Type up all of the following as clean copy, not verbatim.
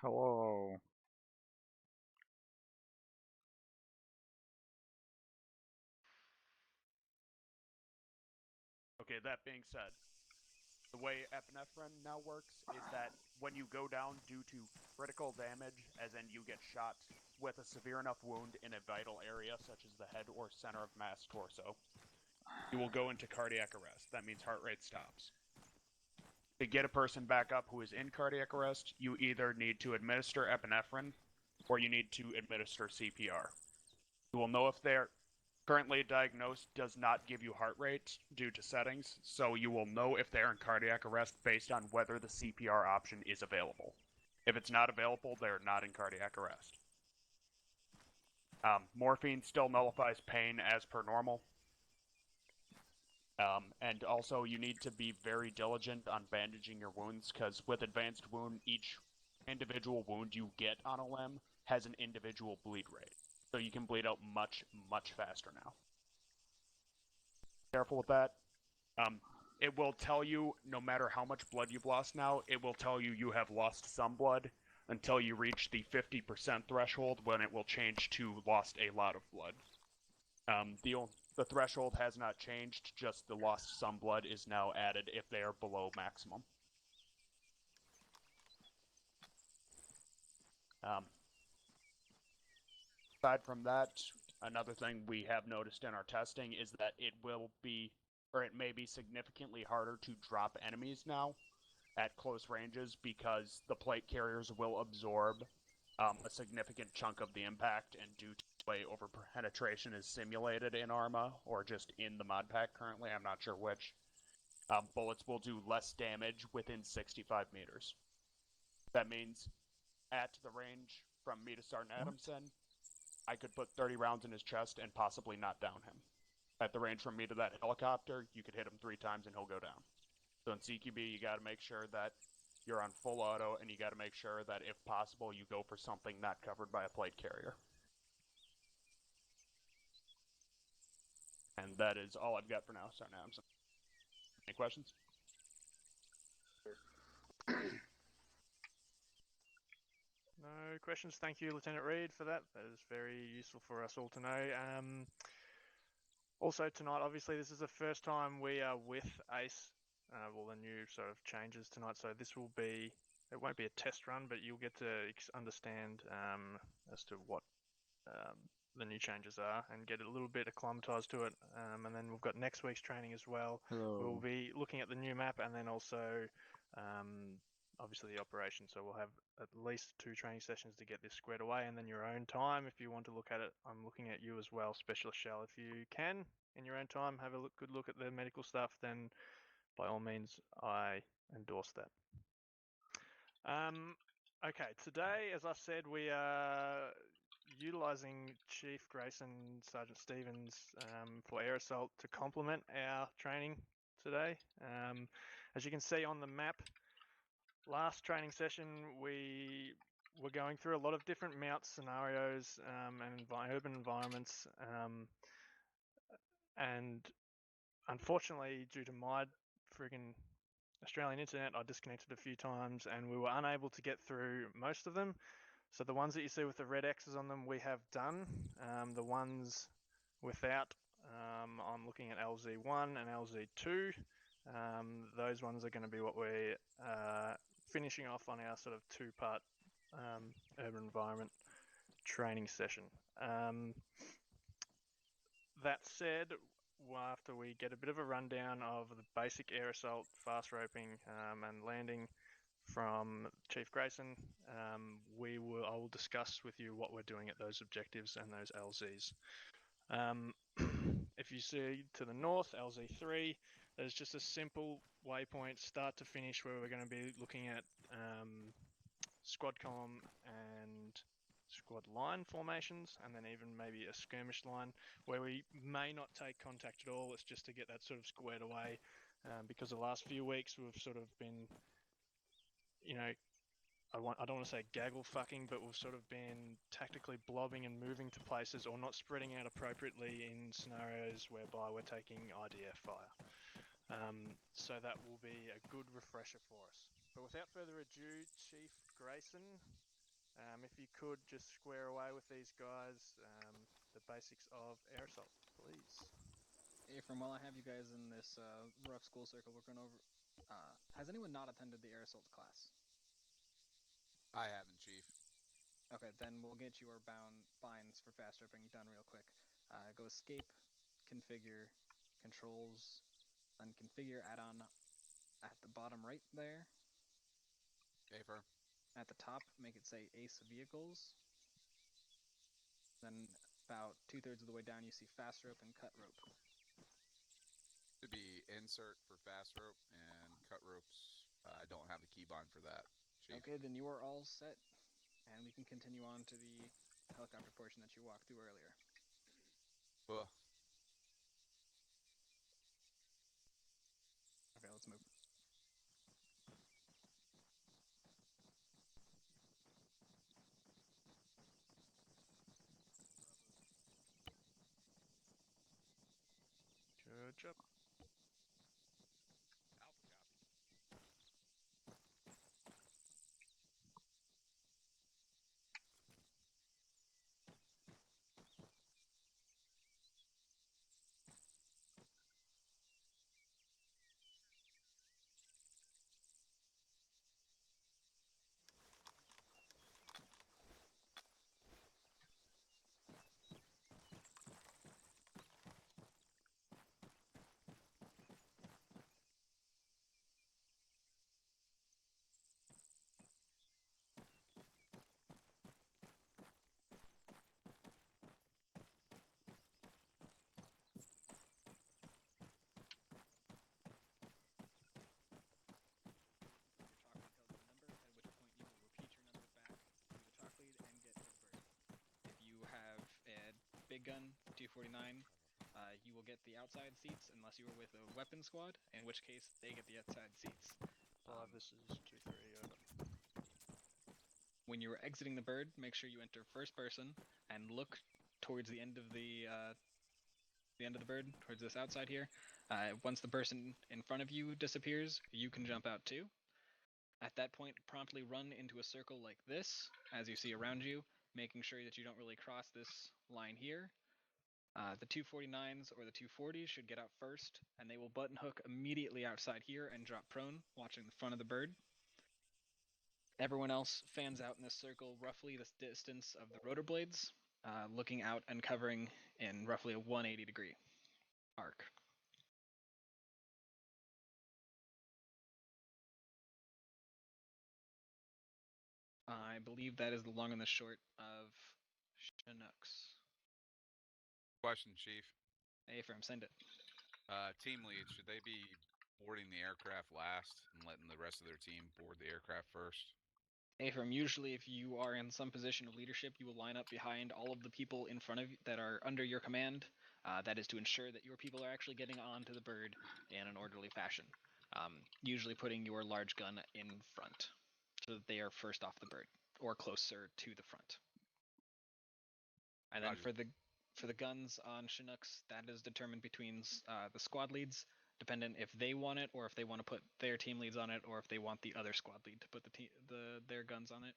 Hello. Okay, that being said, the way epinephrine now works is that when you go down due to critical damage, as in you get shot with a severe enough wound in a vital area, such as the head or center of mass torso, you will go into cardiac arrest. That means heart rate stops. To get a person back up who is in cardiac arrest, you either need to administer epinephrine or you need to administer CPR. You will know if they're currently diagnosed does not give you heart rate due to settings, so you will know if they're in cardiac arrest based on whether the CPR option is available. If it's not available, they're not in cardiac arrest. Morphine still nullifies pain as per normal. And also, you need to be very diligent on bandaging your wounds, because with advanced wound, each individual wound you get on a limb has an individual bleed rate. So you can bleed out much, much faster now. Careful with that. Um, it will tell you, no matter how much blood you've lost now, it will tell you you have lost some blood until you reach the 50% threshold, when it will change to lost a lot of blood. The threshold has not changed, just the lost some blood is now added if they are below maximum. Um, Aside from that, another thing we have noticed in our testing is that it will be, or it may be significantly harder to drop enemies now at close ranges, because the plate carriers will absorb a significant chunk of the impact, and due to the way over-penetration is simulated in ArmA, or just in the mod pack currently, I'm not sure which, bullets will do less damage within 65 meters. That means at the range from me to Sergeant Adamson, I could put 30 rounds in his chest and possibly not down him. At the range from me to that helicopter, you could hit him 3 times and he'll go down. So in CQB, you got to make sure that you're on full auto, and you got to make sure that, if possible, you go for something not covered by a plate carrier. And that is all I've got for now, Sergeant Adamson. Any questions? No questions. Thank you, Lieutenant Reed, for that. That is very useful for us all to know. Also tonight, obviously, this is the first time we are with ACE. Well, the new sort of changes tonight. So this will be, it won't be a test run, but you'll get to understand as to what the new changes are and get a little bit acclimatized to it. And then we've got next week's training as well. Hello. We'll be looking at the new map, and then also obviously the operation. So we'll have at least 2 training sessions to get this squared away, and then your own time if you want to look at it. I'm looking at you as well, Specialist Shell. If you can, in your own time, have a good look at the medical stuff, then by all means, I endorse that. Okay, today, as I said, we are utilizing Chief Grayson, Sergeant Stevens for air assault to complement our training today. As you can see on the map, last training session we were going through a lot of different mount scenarios and urban environments, and unfortunately, due to my friggin' Australian internet, I disconnected a few times and we were unable to get through most of them. So the ones that you see with the red X's on them, we have done. The ones without, I'm looking at LZ1 and LZ2. Those ones are going to be what we're finishing off on our sort of 2-part urban environment training session. That said, after we get a bit of a rundown of the basic air assault, fast roping, and landing from Chief Grayson, I will discuss with you what we're doing at those objectives and those LZs. If you see to the north, LZ3, there's just a simple waypoint, start to finish, where we're going to be looking at squad column and squad line formations, and then even maybe a skirmish line where we may not take contact at all. It's just to get that sort of squared away, because the last few weeks we've sort of been, you know, I don't want to say gaggle fucking, but we've sort of been tactically blobbing and moving to places or not spreading out appropriately in scenarios whereby we're taking IDF fire. So that will be a good refresher for us. But without further ado, Chief Grayson, If you could just square away with these guys, the basics of air assault, please. From while I have you guys in this rough school circle, we're going over. Has anyone not attended the air assault class? I haven't, Chief. Okay, then we'll get your binds for fast ripping done real quick. Go escape, configure, controls, then configure add-on at the bottom right there. Affirm. At the top, make it say Ace Vehicles. Then about 2/3 of the way down, you see fast rope and cut rope. Should be insert for fast rope and cut ropes. I don't have the keybind for that, Chief. Okay, then you are all set, and we can continue on to the helicopter portion that you walked through earlier. Well, Okay, let's move. Good job. Alpha copy. Big gun, 249, you will get the outside seats unless you were with a weapon squad, in which case they get the outside seats. 5, this is 2-3, over. When you're exiting the bird, make sure you enter first person and look towards the end of the bird, towards this outside here. Once the person in front of you disappears, you can jump out too. At that point, promptly run into a circle like this, as you see around you, making sure that you don't really cross this line here. The 249s or the 240s should get out first, and they will button hook immediately outside here and drop prone, watching the front of the bird. Everyone else fans out in this circle roughly the distance of the rotor blades, looking out and covering in roughly a 180-degree arc. I believe that is the long and the short of Chinooks. Question, Chief. Affirm, send it. Team leads, should they be boarding the aircraft last and letting the rest of their team board the aircraft first? Affirm, usually if you are in some position of leadership, you will line up behind all of the people in front of you that are under your command. That is to ensure that your people are actually getting onto the bird in an orderly fashion. Usually putting your large gun in front so that they are first off the bird or closer to the front. And then for the guns on Chinooks, that is determined between the squad leads, dependent if they want it or if they want to put their team leads on it or if they want the other squad lead to put their guns on it.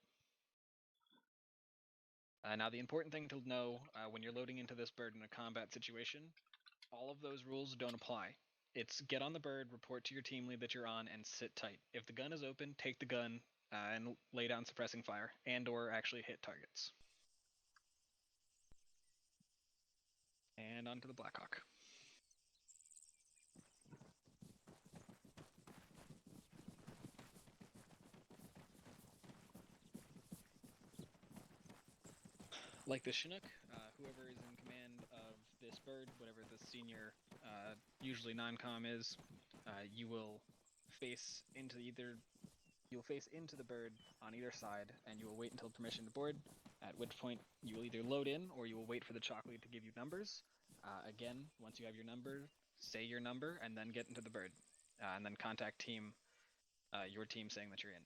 Now the important thing to know when you're loading into this bird in a combat situation, all of those rules don't apply. It's get on the bird, report to your team lead that you're on, and sit tight. If the gun is open, take the gun and lay down suppressing fire and or actually hit targets. And onto the Blackhawk. Like the Chinook, whoever is in command of this bird, whatever the senior, usually non-com is, you will face into the bird on either side, and you will wait until permission to board, at which point you will either load in or you will wait for the chalk lead to give you numbers. Again, once you have your number, say your number, and then get into the bird, and then contact your team saying that you're in.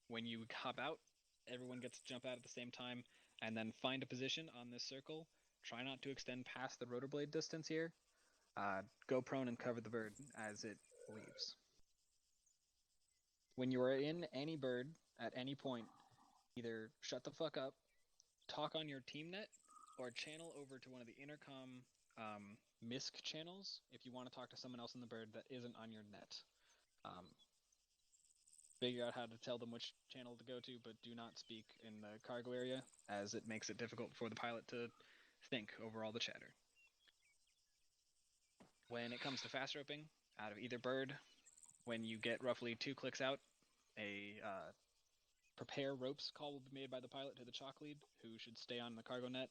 When you hop out, everyone gets to jump out at the same time, and then find a position on this circle. Try not to extend past the rotor blade distance here. Go prone and cover the bird as it leaves. When you are in any bird at any point, either shut the fuck up, talk on your team net, or channel over to one of the intercom MISC channels if you want to talk to someone else in the bird that isn't on your net. Figure out how to tell them which channel to go to, but do not speak in the cargo area, as it makes it difficult for the pilot to think over all the chatter. When it comes to fast roping, out of either bird, when you get roughly 2 clicks out, a prepare ropes call will be made by the pilot to the chalk lead, who should stay on the cargo net,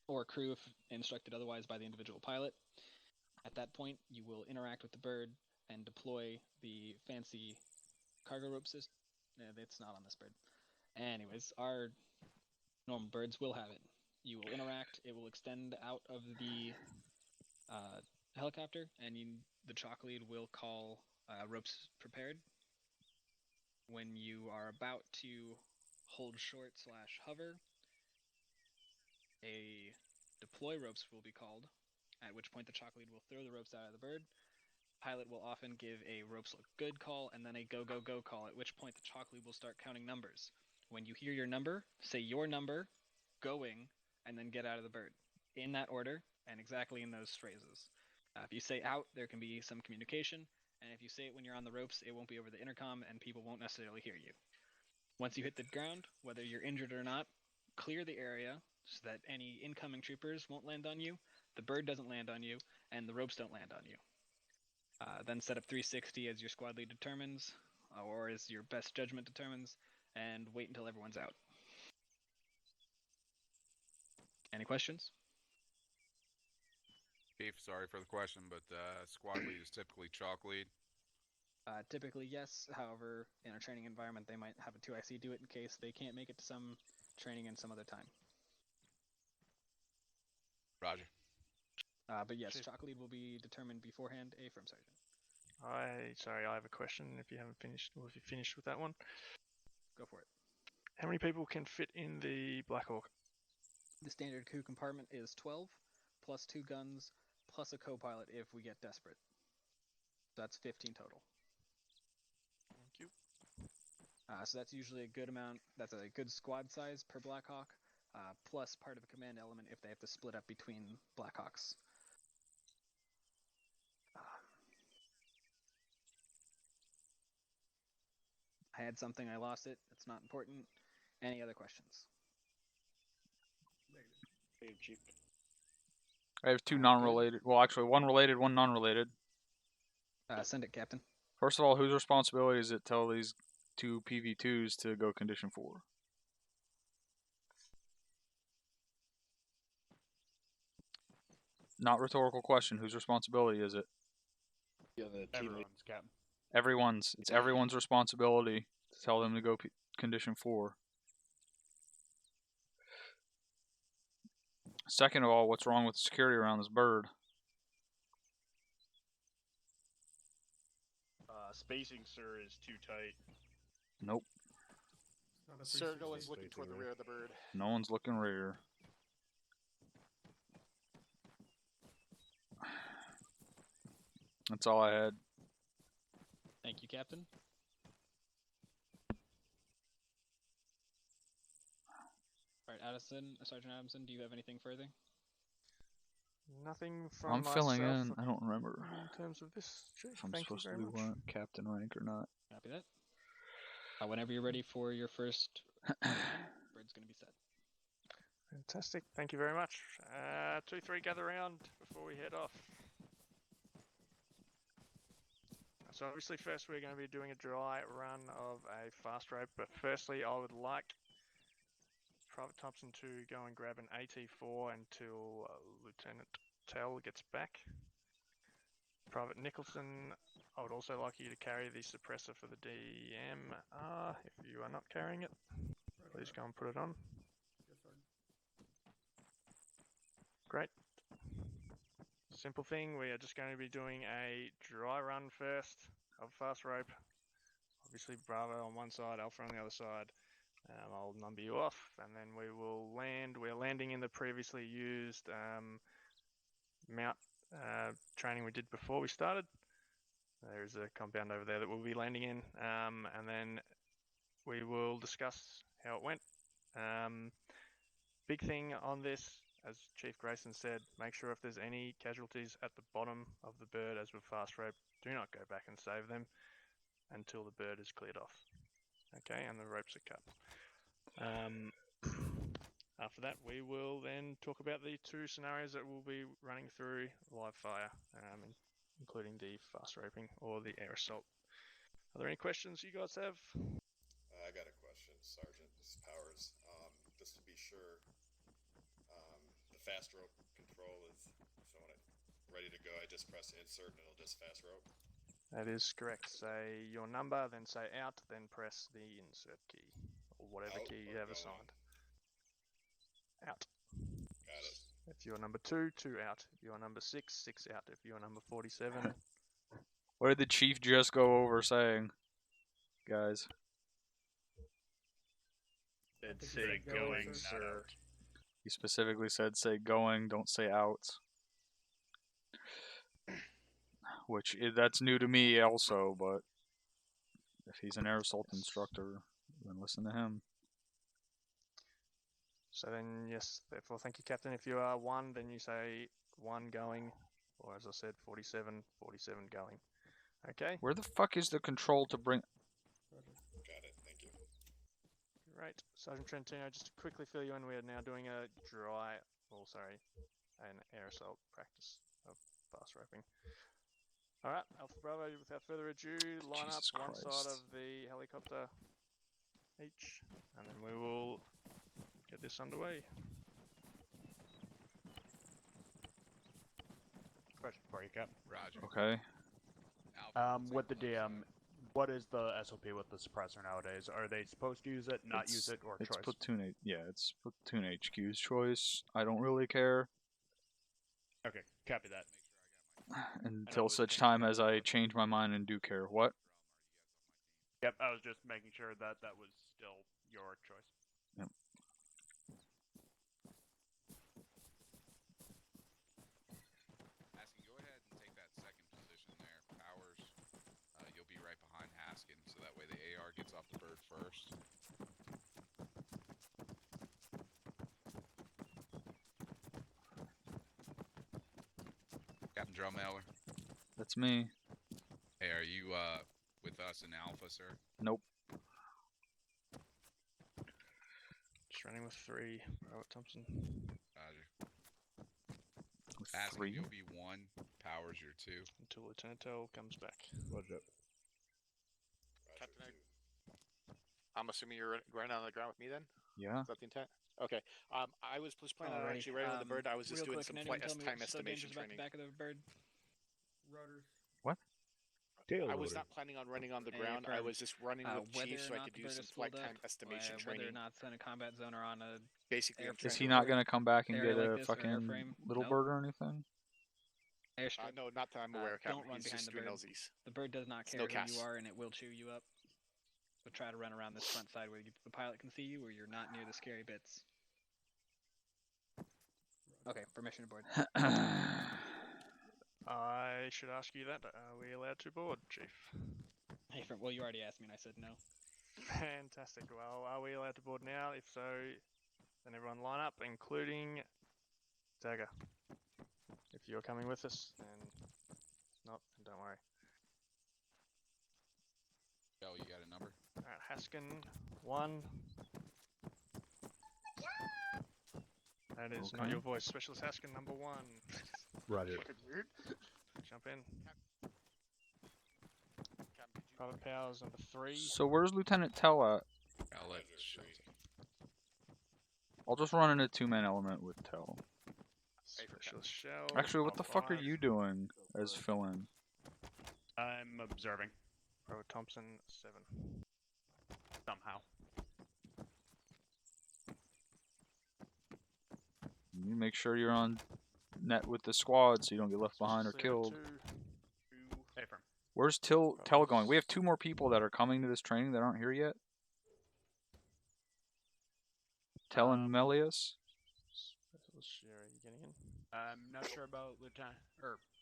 or crew if instructed otherwise by the individual pilot. At that point, you will interact with the bird and deploy the fancy cargo rope system. It's not on this bird. Anyways, our normal birds will have it. You will interact, it will extend out of the helicopter, and the chalk lead will call ropes prepared. When you are about to hold short / hover, a deploy ropes will be called, at which point the chalk lead will throw the ropes out of the bird. Pilot will often give a ropes look good call and then a go go go call, at which point the chalk lead will start counting numbers. When you hear your number, say your number, going, and then get out of the bird. In that order, and exactly in those phrases. If you say out, there can be some communication, and if you say it when you're on the ropes, it won't be over the intercom and people won't necessarily hear you. Once you hit the ground, whether you're injured or not, clear the area so that any incoming troopers won't land on you, the bird doesn't land on you, and the ropes don't land on you. Then set up 360 as your squad lead determines, or as your best judgment determines, and wait until everyone's out. Any questions? Chief, sorry for the question, but squad lead is typically chalk lead. Typically, yes. However, in a training environment, they might have a 2IC do it in case they can't make it to some training in some other time. Roger. But yes, Chief. chalk lead will be determined beforehand, a firm sergeant. Sorry, I have a question if you haven't finished, or if you finished with that one. Go for it. How many people can fit in the Black Hawk? The standard crew compartment is 12, plus 2 guns, plus a co-pilot if we get desperate. That's 15 total. Thank you. So that's usually a good amount. That's a good squad size per Black Hawk, plus part of a command element if they have to split up between Black Hawks. I had something, I lost it. It's not important. Any other questions? I have 2 non-related. Well, actually, 1 related, 1 non-related. Send it, Captain. First of all, whose responsibility is it to tell these 2 PV2s to go condition 4? Not rhetorical question. Whose responsibility is it? Yeah, the team lead. Everyone's, Captain. Everyone's. It's everyone's responsibility to tell them to go condition 4. Second of all, what's wrong with the security around this bird? Spacing, sir, is too tight. Nope. Sir, no one's looking toward the rear of the bird. No one's looking rear. That's all I had. Thank you, Captain. Alright, Sergeant Adamson, do you have anything further? Nothing from I'm filling myself in. I don't remember in terms of this, Chief. if I'm Thank you supposed to very be much. captain rank or not. Copy that. Whenever you're ready for your first bird's going to be set. Fantastic. Thank you very much. 2-3, gather around before we head off. So obviously first we're going to be doing a dry run of a fast rope, but firstly I would like Private Thompson to go and grab an AT4 until Lieutenant Tell gets back. Private Nicholson, I would also like you to carry the suppressor for the DMR. If you are not carrying it, please go and put it on. Great. Simple thing, we are just going to be doing a dry run first of fast rope. Obviously Bravo on one side, Alpha on the other side. I'll number you off and then we will land. We're landing in the previously used mount training we did before we started. There's a compound over there that we'll be landing in, and then we will discuss how it went. Big thing on this, as Chief Grayson said, make sure if there's any casualties at the bottom of the bird as with fast rope, do not go back and save them until the bird is cleared off. Okay, and the ropes are cut. After that, we will then talk about the two scenarios that we'll be running through live fire, including the fast roping or the air assault. Are there any questions you guys have? I got a question, Sergeant. This is Powers. Just to be sure, the fast rope control is, so when I'm ready to go, I just press insert and it'll just fast rope? That is correct. Say your number, then say out, then press the insert key, or whatever Out key you or have going? assigned. Out. Got it. If you're number 2, 2 out. If you're number 6, 6 out. If you're number 47, What did the chief just go over saying, guys? It'd say going, sir. He specifically said say going, don't say out. Which, that's new to me also, but if he's an air assault instructor, then listen to him. so then yes, therefore thank you, Captain. If you are 1, then you say 1 going, or as I said, 47, 47 going. Okay? Where the fuck is the control to bring... Got it. Thank you. Great. Sergeant Trentino, just to quickly fill you in, we are now doing an air assault practice of fast roping. Alright, Alpha Bravo, without further ado, line Jesus up one Christ. side of the helicopter each, and then we will get this underway. Question for you, Cap. Roger. Okay. Alpha, With the DM, what is the SOP with the suppressor nowadays? Are they supposed to use it, not use it, or It's choice? platoon it's platoon HQ's choice. I don't really care Okay, copy that. until it's such changed time every as I month. change my mind and do care. What? Yep, I was just making sure that that was still your choice. Yep. Haskin, go ahead and take that second position there. Powers, you'll be right behind Haskin, so that way the AR gets off the bird first. Captain Drummailer. That's me. Hey, are you with us in Alpha, sir? Nope. Just running with 3, Bravo Thompson. Roger. With Haskin, 3? you'll be 1. Powers, you're 2. Until Lieutenant Tell comes back. Roger, Captain, two. I'm assuming you're running on the ground with me then? Yeah. Is that the intent? Okay. I was planning on Alrighty, actually running on the bird. I was just real doing quick, some can flight anyone tell me time what's so estimation dangerous about training. the back of the bird? What? I was not planning on running on the ground. I was just running with whether Chief or so I not could the do bird some is flight pulled time up, estimation whether training. or not it's in a combat zone or on a Basically, I'm airfield. trying Is to he not avoid- gonna come back and area get like a this or fucking airframe? little No. bird or anything? airstrip. No, not that I'm aware of, don't Captain. run He's behind just the doing bird. LZs. The bird does not It's care no who cast. you are, and it will chew you up. So try to run around this front side where the pilot can see you, or you're not near the scary bits. Okay, permission aboard. I should ask you that. Are we allowed to board, Chief? Hey, well, you already asked me, and I said no. Fantastic. Well, are we allowed to board now? If so, then everyone line up, including Dagger. If you're coming with us, then not, then don't worry. Oh, you got a number? Alright, Haskin, 1. That is not Okay. your voice. Specialist Haskin, number 1. Roger. Fucking weird. Jump in. Captain, did you- Private Powers, number 3. So where's Lieutenant Tell at? I'll let Roger, Shelton. I'll just run in a 2-man element with Tell. Specialist Shell. Actually, what the fuck are 5. you doing as fill-in? I'm observing Private Thompson, 7. somehow. You make sure you're on net with the squad so you don't get left behind or Sarah, killed. 2. Affirm. Where's Tell going? We have 2 more people that are coming to this training that aren't here yet. Tell and Melius. Specialist Sierra, you getting in? I'm not sure about Lieutenant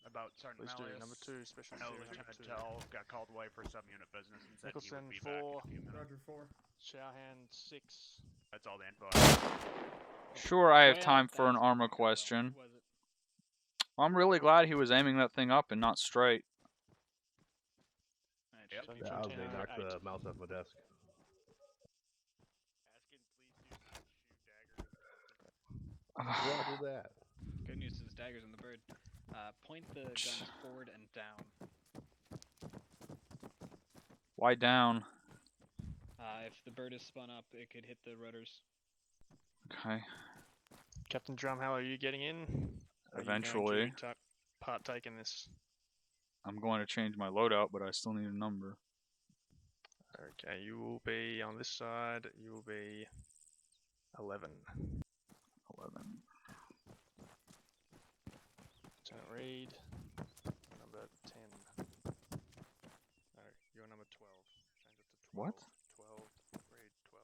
about Sergeant Please do. Malleus. Number 2, Special I know Material number Lieutenant 2. Tell got called away for sub-unit business and said he Nicholson, would be 4. back in a few minutes. Roger 4. Showerhand, 6. That's all the info. Sure, I have Well, time for an that's ArmA not gonna go well. question. Who was it? I'm really glad he was aiming that thing up and not straight. Alright, Yep. should be Yeah, I was 14, gonna knock 8. the mouse off my desk. Asking, please do not shoot daggers. Roger that. Good news is daggers in the bird. Point the guns forward and down. Why down? If the bird is spun up, it could hit the rudders. Okay. Captain Drumheller, are you getting in? Or are you Eventually. going to partake in this? I'm going to change my loadout, but I still need a number. Okay, you will be on this side. You will be 11. 11. Lieutenant Reed, number 10. No, you're number 12. Change it to 12. What? 12. Reed, 12.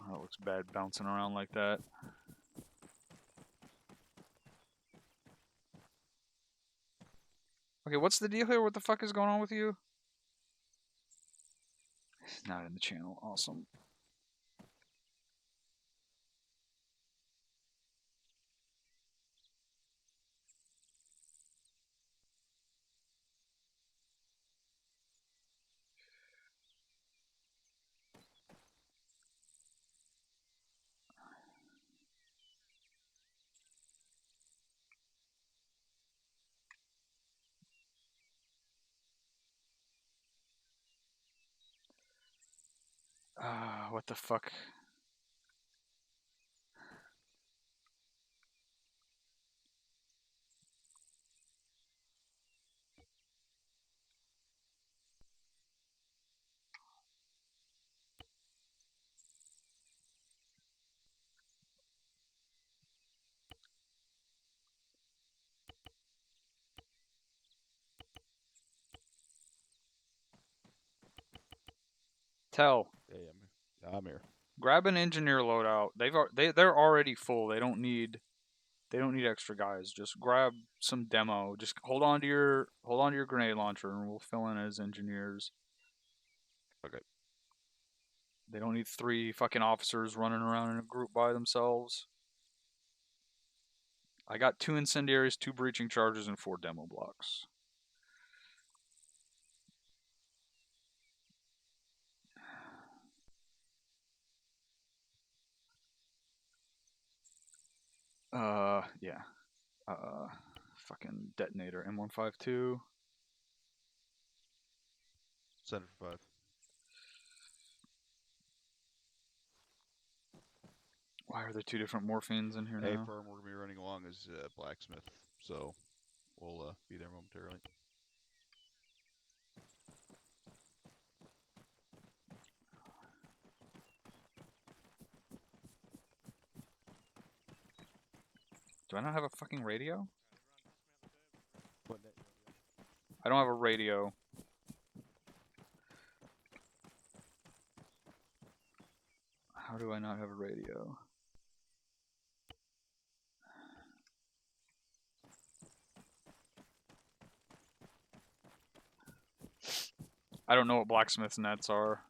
Oh, it looks bad bouncing around like that. Okay, what's the deal here? What the fuck is going on with you? It's not in the channel. Awesome. What the fuck? Tell. Hey, I'm here. Grab an engineer loadout. They're already full. They don't need extra guys. Just grab some demo. Just hold on to your grenade launcher, and we'll fill in as engineers. Okay. They don't need 3 fucking officers running around in a group by themselves. I got 2 incendiaries, 2 breaching charges, and 4 demo blocks. Yeah. Fucking detonator, M152. Center for 5. Why are there 2 different morphines in here A now? firm, we're gonna be running along as blacksmith, so we'll be there momentarily. Do I not have a fucking radio? I don't have a radio. How do I not have a radio? I don't know what blacksmith's nets are.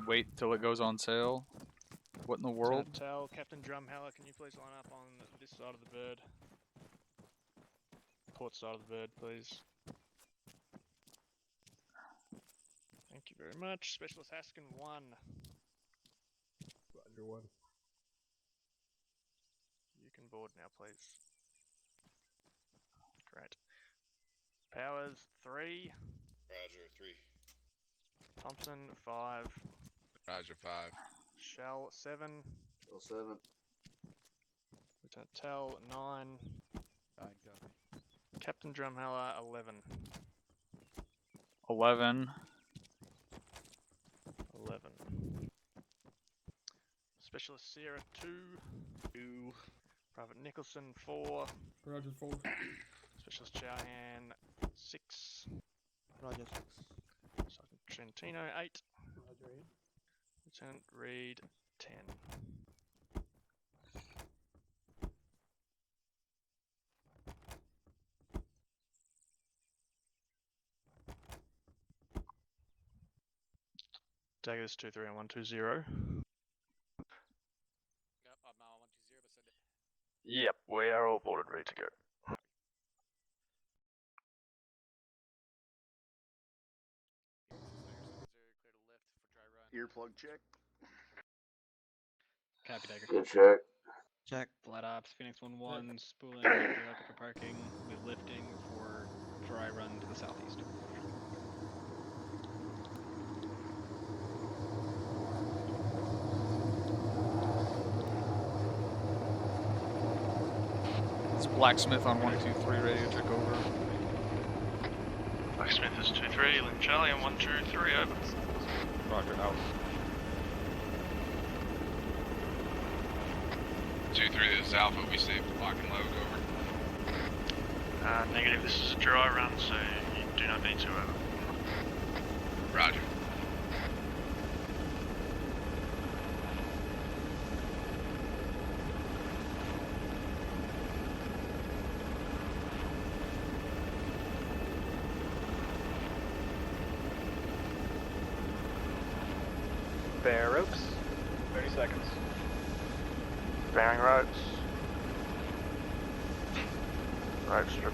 Wait till it goes on sale. What in the world? Tell Captain Drumheller, can you please line up on this side of the bird? Port side of the bird, please. Thank you very much. Specialist Haskin 1. Roger 1. You can board now, please. Great. Powers 3. Roger 3. Thompson 5. Roger 5. Shell 7. Shell 7. Lieutenant Tell 9. 9 copy. Captain Drumheller 11. 11. 11. Specialist Sierra 2. 2. Private Nicholson 4. Roger 4. Specialist Chowhan 6. Roger 6. Sergeant Trentino 8. Roger 8. Lieutenant Reed 10. Daggers 2-3 and 1-2-0. Yep, I'm now on 120, but send it. Yep, we are all boarded, ready to go. Earplug check. Copy, Dagger. Good check. Check. Flat ops, Phoenix 1-1, spooling, vehicle for parking, with lifting for dry run to the southeast. It's Blacksmith on 123, ready to check over. Blacksmith is 2-3, Lynn Charlie on 123, over. Roger, out. 2-3, this is Alpha. We stay lock and load, over. Negative, this is a dry run, so you do not need to, over. Roger. Bear ropes. 30 seconds. Bearing ropes. Rope strip.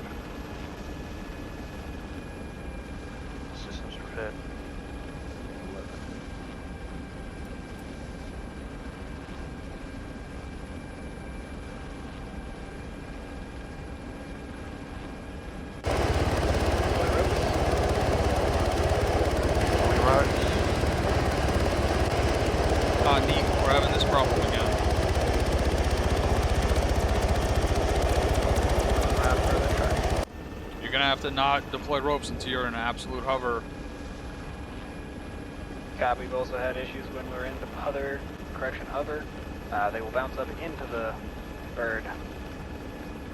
Systems prepared. Neat, we're having this problem again. You're gonna have to not deploy ropes until you're in an absolute hover. Copy, we've also had issues when we're in the hover. They will bounce up into the bird.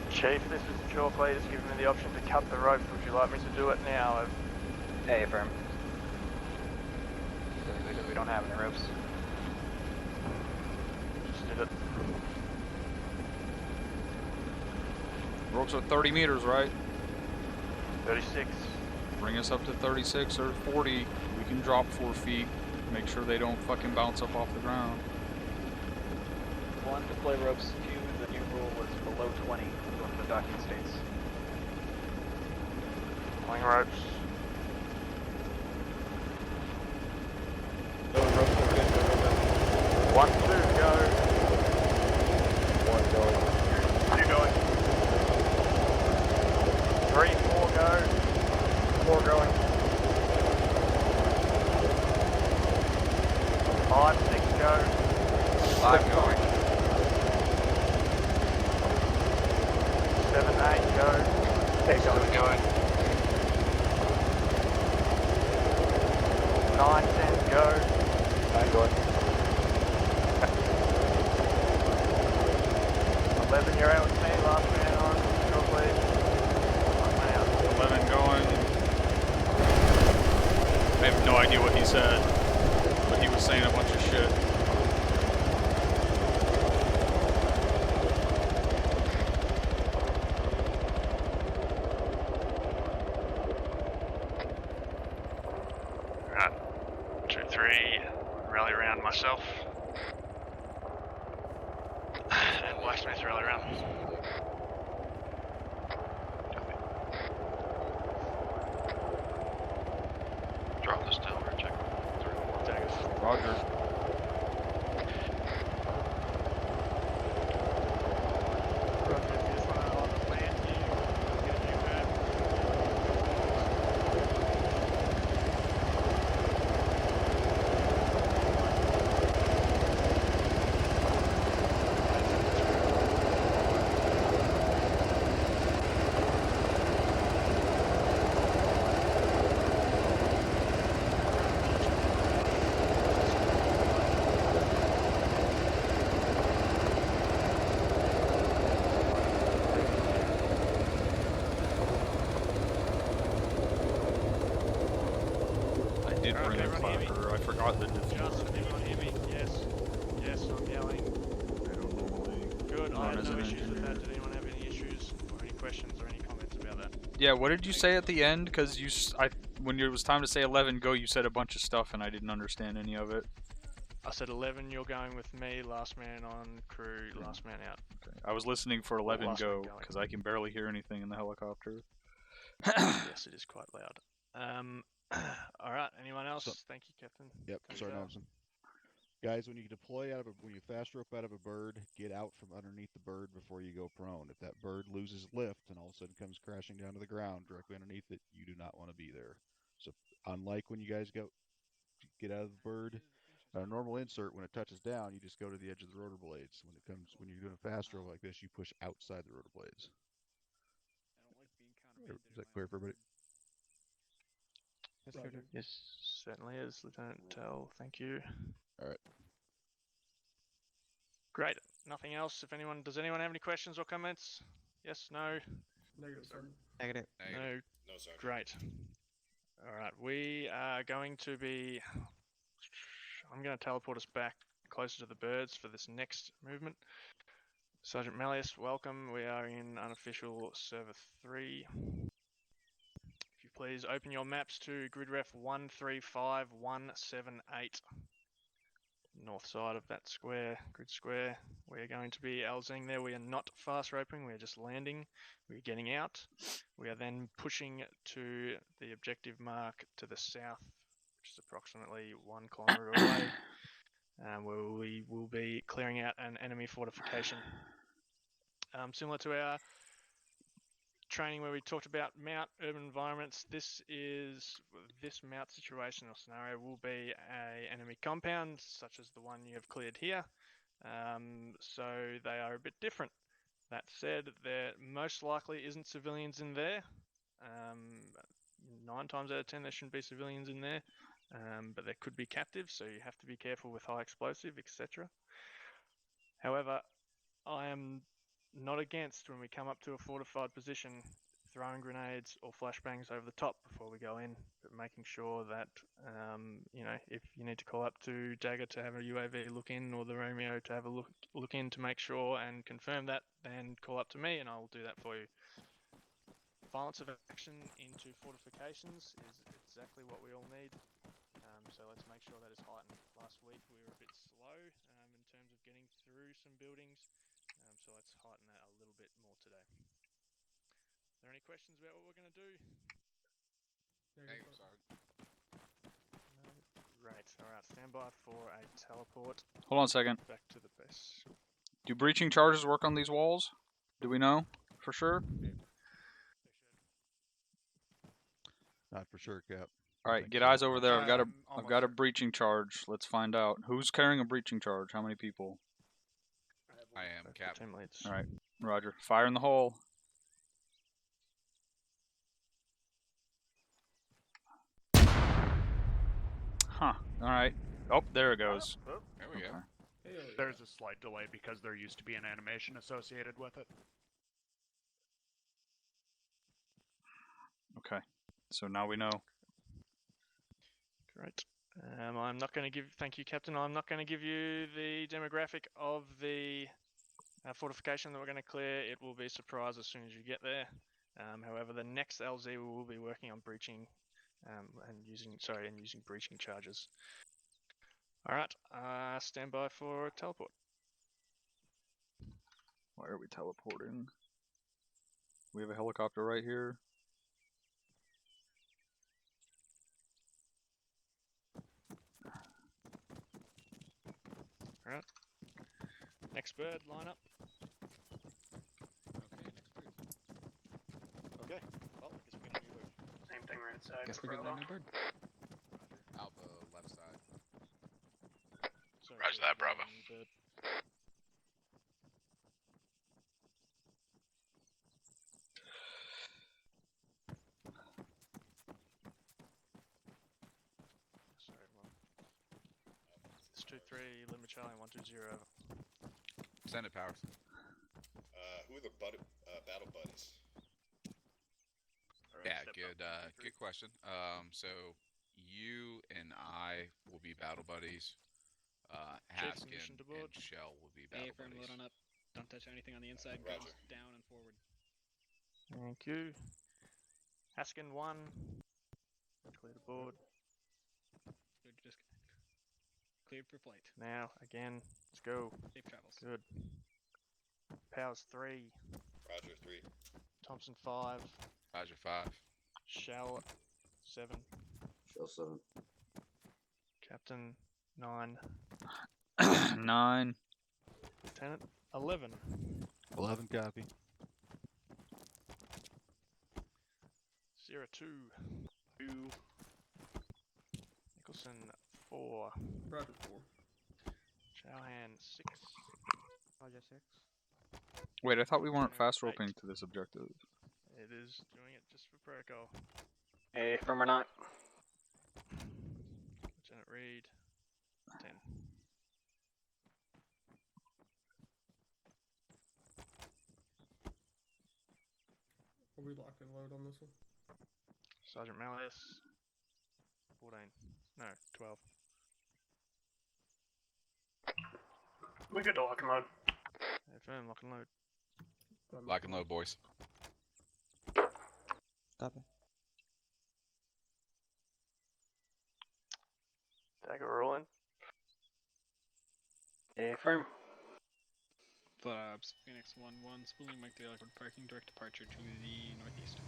Chief, this is Chalk Leader's giving me the option to cut the ropes. Would you like me to do it now? Hey, affirm. Because we don't have any ropes. Just did it. Ropes are 30 meters, right? 36. Bring us up to 36 or 40. We can drop 4 feet. Make sure they don't fucking bounce up off the ground. 1, deploy ropes. 2, the new rule was below 20, one of the docking states. Pulling ropes. Those ropes are good, go. 1, 2, go. 1 going. 2 going. 3, 4, go. 4 going. 5, 6, go. 5 going. 7, 8, go. 8 going. 9, 10, go. 9 going. 11, you're out with me. Last man on. Short lead. Last man out. 11 going. I have no idea what he said, but he was saying a bunch of shit. Right. 2, 3. Rally around myself. And Blacksmith rally around. Drop the still, check. Roger. did Alright, bring a everyone hear me? clapper. I forgot the difficulty. Justin, everyone hear me? Yes. Yes, I'm yelling. I don't normally Good, I run had as no an issues with that. engineer. Did anyone have any issues or any questions or any comments about that? Yeah, what did you say at the end? Because when it was time to say 11 go, you said a bunch of stuff and I didn't understand any of it. I said 11, you're going with me, last man on crew, last man out. Okay. I was listening for 11 last man go going. because I can barely hear anything in the helicopter. Yes, it is quite loud. Alright, anyone else? So- Thank you, Captain. Yep, Sergeant Thompson. Guys, when you deploy when you fast rope out of a bird, get out from underneath the bird before you go prone. If that bird loses lift and all of a sudden comes crashing down to the ground directly underneath it, you do not want to be there. So, unlike when you guys get out of the bird, a normal insert, when it touches down, you just go to the edge of the rotor blades. When you're doing a fast rope like this, you push outside the rotor blades. Is that clear for everybody? Yes, certainly is, Lieutenant Tell. Thank you. All right. Great. Nothing else. Does anyone have any questions or comments? Yes, no? Negative, Sergeant. Negative. No. No, Sergeant. Great. Alright, we are going to be... I'm going to teleport us back closer to the birds for this next movement. Sergeant Malleus, welcome. We are in unofficial server 3. If you please open your maps to grid ref 135178. North side of that square, grid square. We're going to be LZing there. We are not fast roping, we're just landing. We're getting out. We are then pushing to the objective mark to the south, which is approximately 1 kilometer away, where we will be clearing out an enemy fortification. Similar to our training where we talked about mount urban environments, this mount situation or scenario will be a enemy compound such as the one you have cleared here, so they are a bit different. That said, there most likely isn't civilians in there. 9 times out of 10 there shouldn't be civilians in there, but there could be captives, so you have to be careful with high explosive, etc. However, I am not against, when we come up to a fortified position, throwing grenades or flashbangs over the top before we go in, but making sure that, if you need to call up to Dagger to have a UAV look in, or the Romeo to have a look in to make sure and confirm that, then call up to me and I will do that for you. Violence of action into fortifications is exactly what we all need, so let's make sure that is heightened. Last week we were a bit slow in terms of getting through some buildings, so let's heighten that a little bit more today. Are there any questions about what we're going to do? Negative, Sergeant. No. Great. Alright, stand by for a teleport. Hold on a second. Back to the base. Do breaching charges work on these walls? Do we know for sure? Not for sure, Cap. All right, get eyes over there. I've got a breaching charge. Let's find out who's carrying a breaching charge. How many people? I am, Cap. All right, Roger. Fire in the hole. Huh. All right. Oh, there it goes. There we go. There's a slight delay because there used to be an animation associated with it. Okay. So now we know. Great. I'm not going to give... Thank you, Captain. I'm not going to give you the demographic of the fortification that we're going to clear. It will be a surprise as soon as you get there. However, the next LZ we will be working on breaching and using breaching charges. All right. Stand by for teleport. Why are we teleporting? We have a helicopter right here. Alright. Next bird, line up. Okay, well, I guess we're gonna do Same thing right side. Guess we're getting a new bird. Out the left side. Sorry, Roger that, Bravo. bird. Sorry, well. It's 2-3, Lima Charlie 120 over. Send it, Powers. Who are the battle buddies? Yeah, good question. So you and I will be battle buddies. Chief, Haskin mission to board. and Shell will be A battle firm, load buddies. on up. Don't touch anything on the inside. Roger. Guns down and forward. Thank you. Haskin 1. Clear the board. Cleared to disconnect. Cleared for flight. Now, again, let's go. Safe travels. Good. Powers 3. Roger, 3. Thompson 5. Roger, 5. Shell 7. Shell 7. Captain 9. 9. Lieutenant 11. 11 copy. 02. 2. Nicholson 4. Roger 4. Chowhan 6. Roger 6. Wait, I thought we weren't fast 8. roping to this objective. It is doing it just for protocol. A firm or not? Lieutenant Reed 10. Are we locked and load on this one? Sergeant Malleus 14. No, 12. We good to lock and load. Firm, lock and load. Lock and load, boys. Copy. Dagger rolling. A firm. Flaps, Phoenix 1-1, spooling Mike the Lockwood parking, direct departure to the northeast.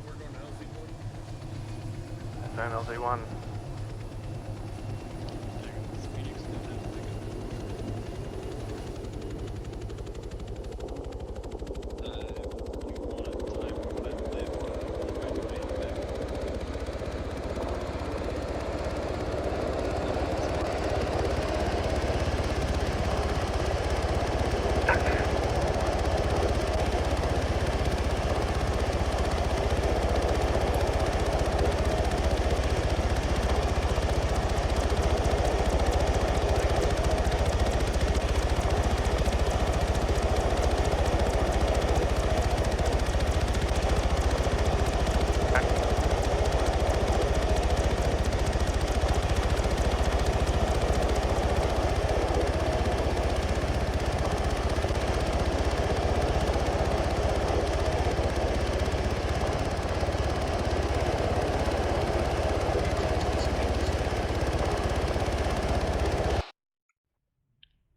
We're going to LZ1. Firm LZ1. Phoenix,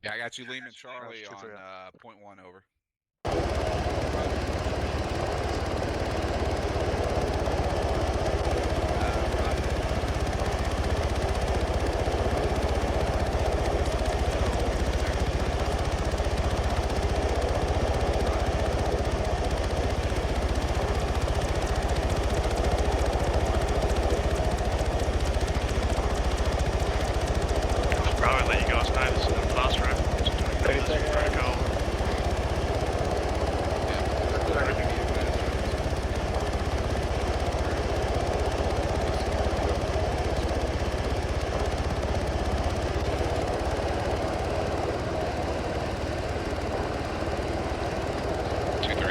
Yeah, I got you, Lehman Charlie on point 1 over. Probably let you guys know this is a fast road. This is protocol.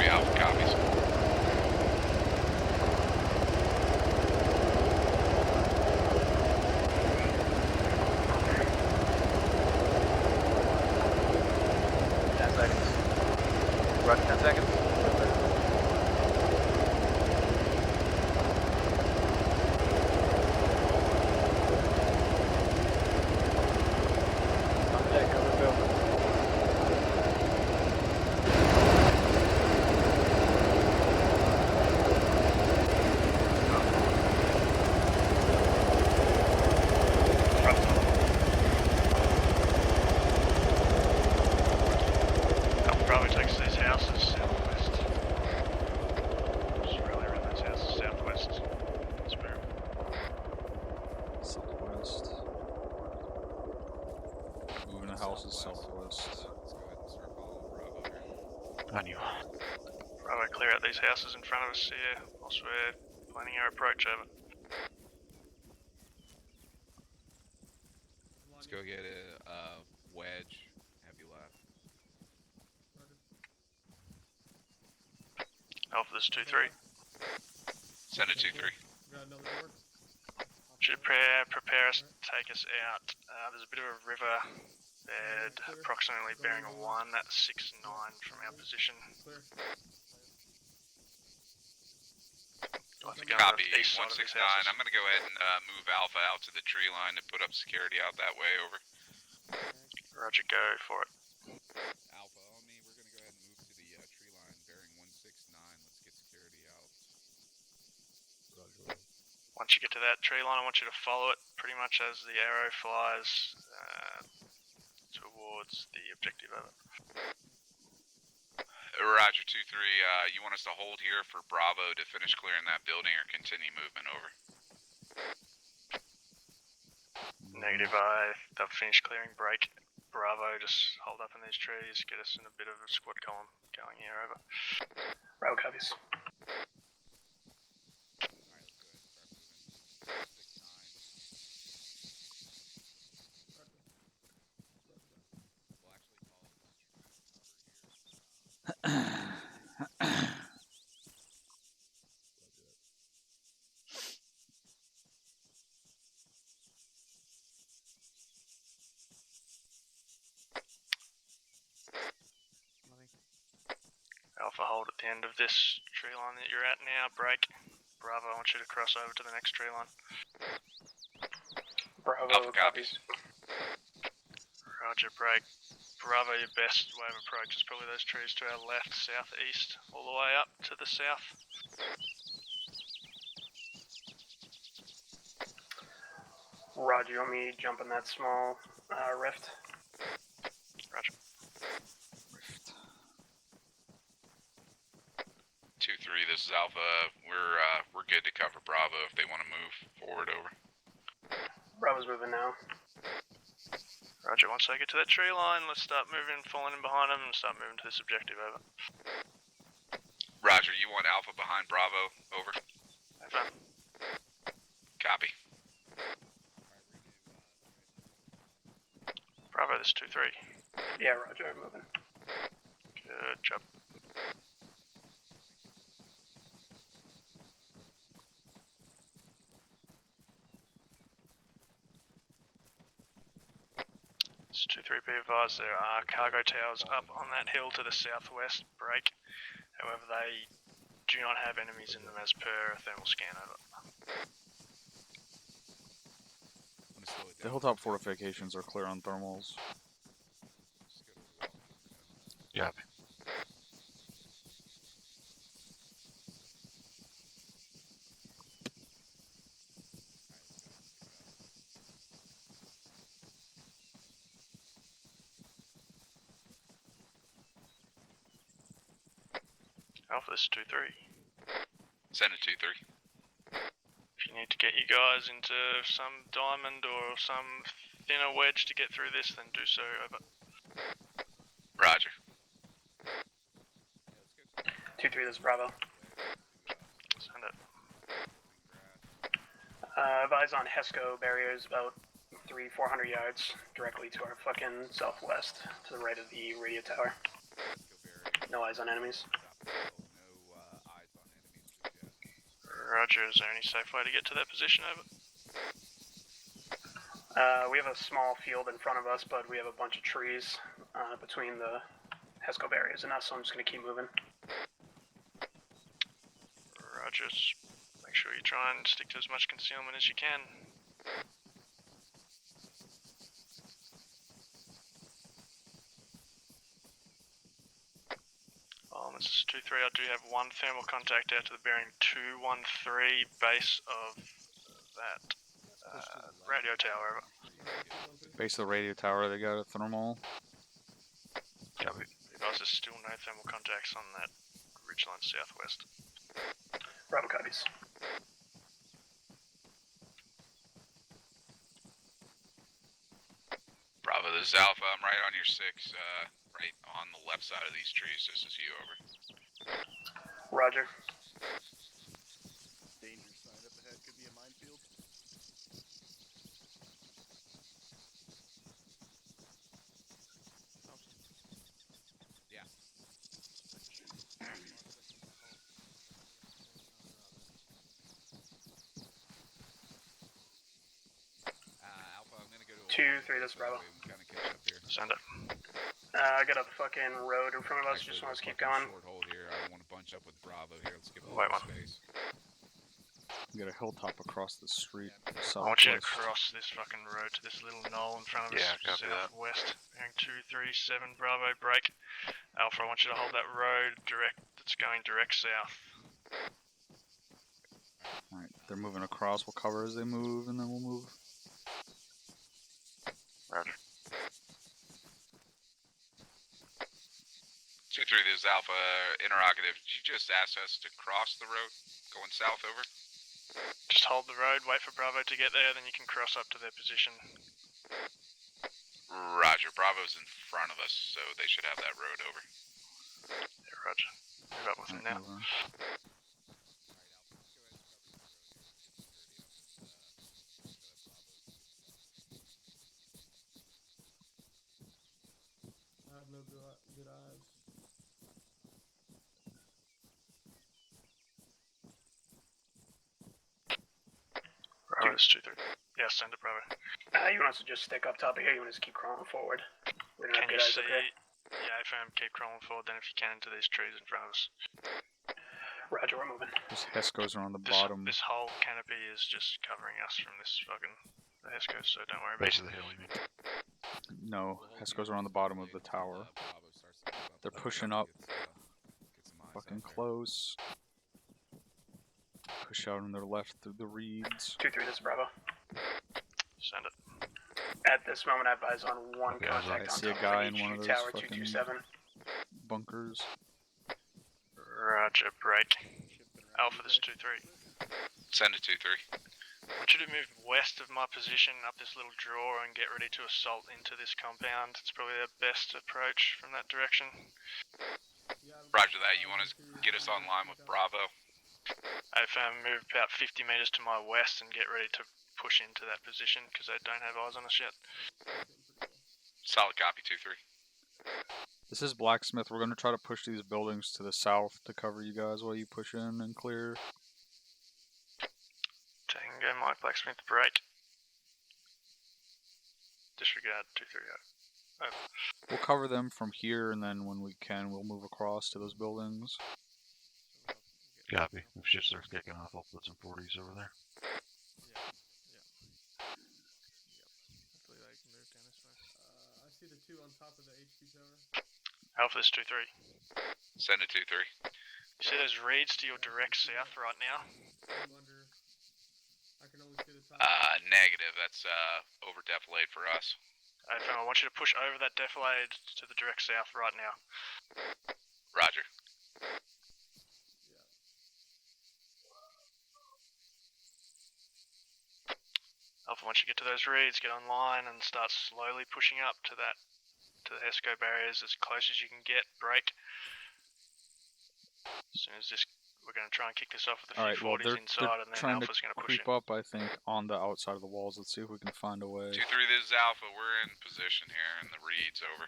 Alpha copies. Roger, 10 seconds. On deck, cover Bill. Probably takes these houses southwest. Just rally around those houses southwest. Spare. Southwest. Moving the houses southwest. Let's go ahead and start following Bravo here. On you. Bravo, clear out these houses in front of us here whilst we're planning our approach over. Let's go get a wedge. Heavy left. Alpha, this is 2-3. Send it 2-3. Got another door. Should prepare us to take us out. There's a bit of a river bed approximately bearing a 1 at 6-9 from our position. Clear. Copy, 169. I'm going to go ahead and move Alpha out to the tree line to put up security out that way, over. Roger, go for it. Alpha on me, we're going to go ahead and move to the tree line bearing 169. Let's get security out. Roger. Once you get to that tree line, I want you to follow it pretty much as the arrow flies towards the objective of it. Roger, 2-3. You want us to hold here for Bravo to finish clearing that building or continue movement, over? Negative, they've finished clearing, break. Bravo, just hold up in these trees, get us in a bit of a squad column going here, over. Bravo copies. Alpha, hold at the end of this tree line that you're at now, break. Bravo, I want you to cross over to the next tree line. Bravo, Alpha copies. Roger, break. Bravo, your best way of approach is probably those trees to our left, southeast, all the way up to the south. Roger, you want me to jump in that small rift? Roger. 2-3, this is Alpha. We're good to cover Bravo if they want to move forward, over. Bravo's moving now. Roger, once I get to that tree line, let's start moving, falling in behind them, and start moving to this objective, over. Roger, you want Alpha behind Bravo, over? Over. Copy. Bravo, this is 2-3. Yeah, Roger, I'm moving. Good job. It's 2-3, be advised there are cargo towers up on that hill to the southwest, break. However, they do not have enemies in them as per thermal scan, over. The hilltop fortifications are clear on thermals. Yep. Alpha, this is 2-3. Send it 2-3. If you need to get you guys into some diamond or some thinner wedge to get through this, then do so, over. Roger. 2-3, this is Bravo. Send it. Advise on Hesco barriers about 300-400 yards directly to our fucking southwest, to the right of the radio tower. No eyes on enemies. Roger, is there any safe way to get to that position, over? We have a small field in front of us, but we have a bunch of trees between the Hesco barriers and us, so I'm just going to keep moving. Roger, just make sure you try and stick to as much concealment as you can. This is 2-3, I do have one thermal contact out to the bearing 213 base of that radio tower, over. Base of the radio tower, they got a thermal. Copy. There's still no thermal contacts on that ridgeline southwest. Bravo copies. Bravo, this is Alpha. I'm right on your 6, right on the left side of these trees. This is you, over. Roger. Danger sign up ahead could be a minefield. Yeah. 2-3, this is Bravo. Kind of catch up here. Send it. I got a fucking road in front of us. Actually, Just want to keep fucking going. short hold here. I don't want to bunch up with Bravo here. Let's give a White little one. space. We got a hilltop across the street. I want you to cross this fucking road to this little knoll in front of us. copy that. Southwest. Bearing 237, Bravo, break. Alpha, I want you to hold that road direct. That's going direct south. Alright, they're moving across. We'll cover as they move, and then we'll move. Roger. 2-3, this is Alpha. Interrogative. Did you just ask us to cross the road going south over? Just hold the road, wait for Bravo to get there, then you can cross up to their position. Roger. Bravo's in front of us, so they should have that road over. Yeah, roger. Move up with them now. I have no good eyes. Bravo, this 2-3. Yeah, send it, Bravo. You want us to just stick up top of here? You want us to keep crawling forward? We don't have good eyes, okay? Yeah, affirm, keep crawling forward then if you can into these trees in front of us. Roger, we're moving. This Hesco's are on the bottom. This whole canopy is just covering us from this fucking the Hesco's, so don't worry about Base it. of the hill, you mean? No, Hesco's are on the bottom of the tower. They're pushing up. Fucking close. Push out on their left through the reeds. 2-3, this is Bravo. Send it. At this moment, I have eyes on one contact I on see a top guy of in one of those tower, fucking 227. bunkers. Roger, break. Alpha, this is 2-3. Send it 2-3. I want you to move west of my position up this little draw and get ready to assault into this compound. It's probably the best approach from that direction. Roger that. You want to get us online with Bravo? I've moved about 50 meters to my west and get ready to push into that position because they don't have eyes on us yet. Solid copy, 2-3. This is Blacksmith. We're going to try to push these buildings to the south to cover you guys while you push in and clear. Tango, Mike, Blacksmith, break. Disregard, 2-3 out. Over. We'll cover them from here, and then when we can, we'll move across to those buildings. Copy. If shit starts kicking off, I'll put some 40s over there. Hopefully they can move down this way. I see the two on top of the HQ tower. Alpha, this 2-3. Send it 2-3. You see those reeds to your direct south right now? I'm under. I can only see the top. Negative. That's over defilade for us. I want you to push over that defilade to the direct south right now. Roger. Alpha, once you get to those reeds, get online and start slowly pushing up to the Hesco barriers as close as you can get. Break. As soon as this, we're going to try and kick this off with a few 40s inside, and then trying Alpha's going to push creep in. up, I think, on the outside of the walls. Let's see if we can find a way. 2-3, this is Alpha. We're in position here, and the reed's over.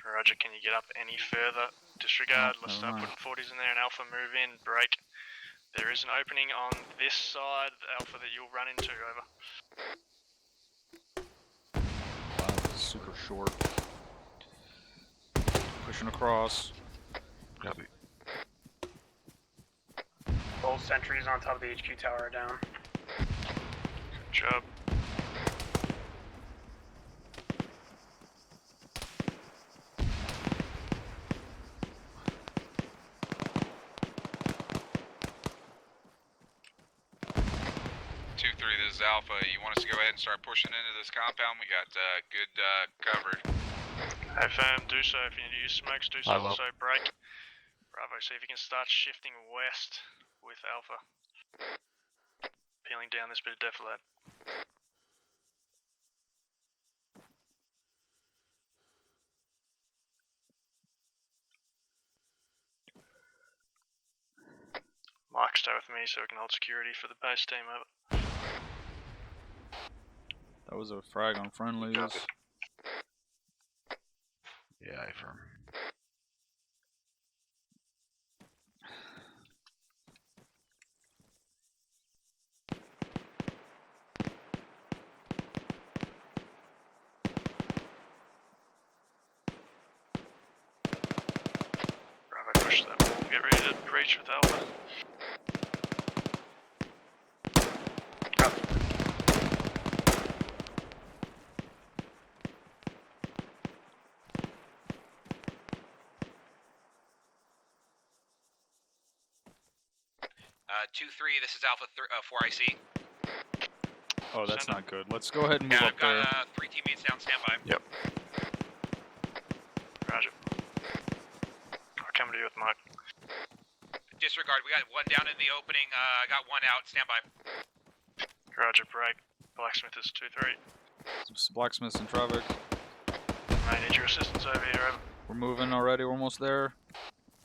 Roger, can you get up any further? Disregard, let's start never mind. putting 40s in there, and Alpha move in, break. There is an opening on this side, Alpha, that you'll run into, over. Wow, this is super short. Pushing across. Copy. Both sentries on top of the HQ tower are down. Good job. This is Alpha. You want us to go ahead and start pushing into this compound? We got good cover. Affirm, do so. If you need to use smokes, do so. Also, break. Bravo, see if you can start shifting west with Alpha. Peeling down this bit of defilade. Mike, stay with me so we can hold security for the base team, over. That was a frag on friendlies. Yeah, affirm. get ready to breach with Alpha. 2-3, this is Alpha 4IC. Oh, that's not good. Let's go ahead and move up there. I've got 3 teammates down standby. Yep. Roger. I'll come to you with Mike. Disregard, we got 1 down in the opening, I got 1 out, standby. Roger, break. Blacksmith is 2-3. Some blacksmiths in traffic. I need your assistance over here, over. We're moving already, we're almost there.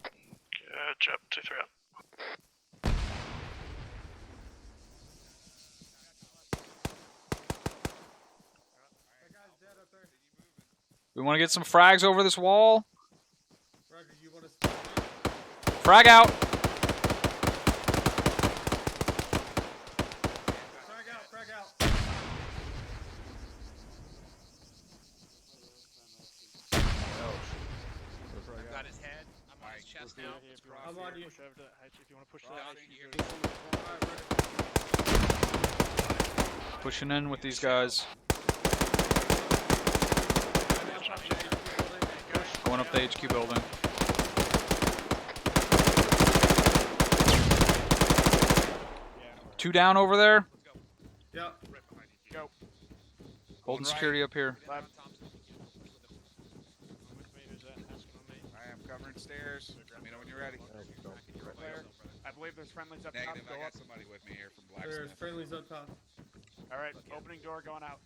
Good job, 2-3 up. We want to get some frags over this wall. Roger, you want to Frag out. frag out, frag out. I've got his head. I'm on his chest now. I'm on you. Push over to H if you want to push to H. Pushing in with these guys. Going up the HQ building. Two down over there. Yeah. Go. Holding security up here. I am covering stairs. Let me know when you're ready. Clear. I believe there's friendlies up Negative, top. I got somebody with me here from Blacksmith. There's friendlies up top. Alright, opening door going out.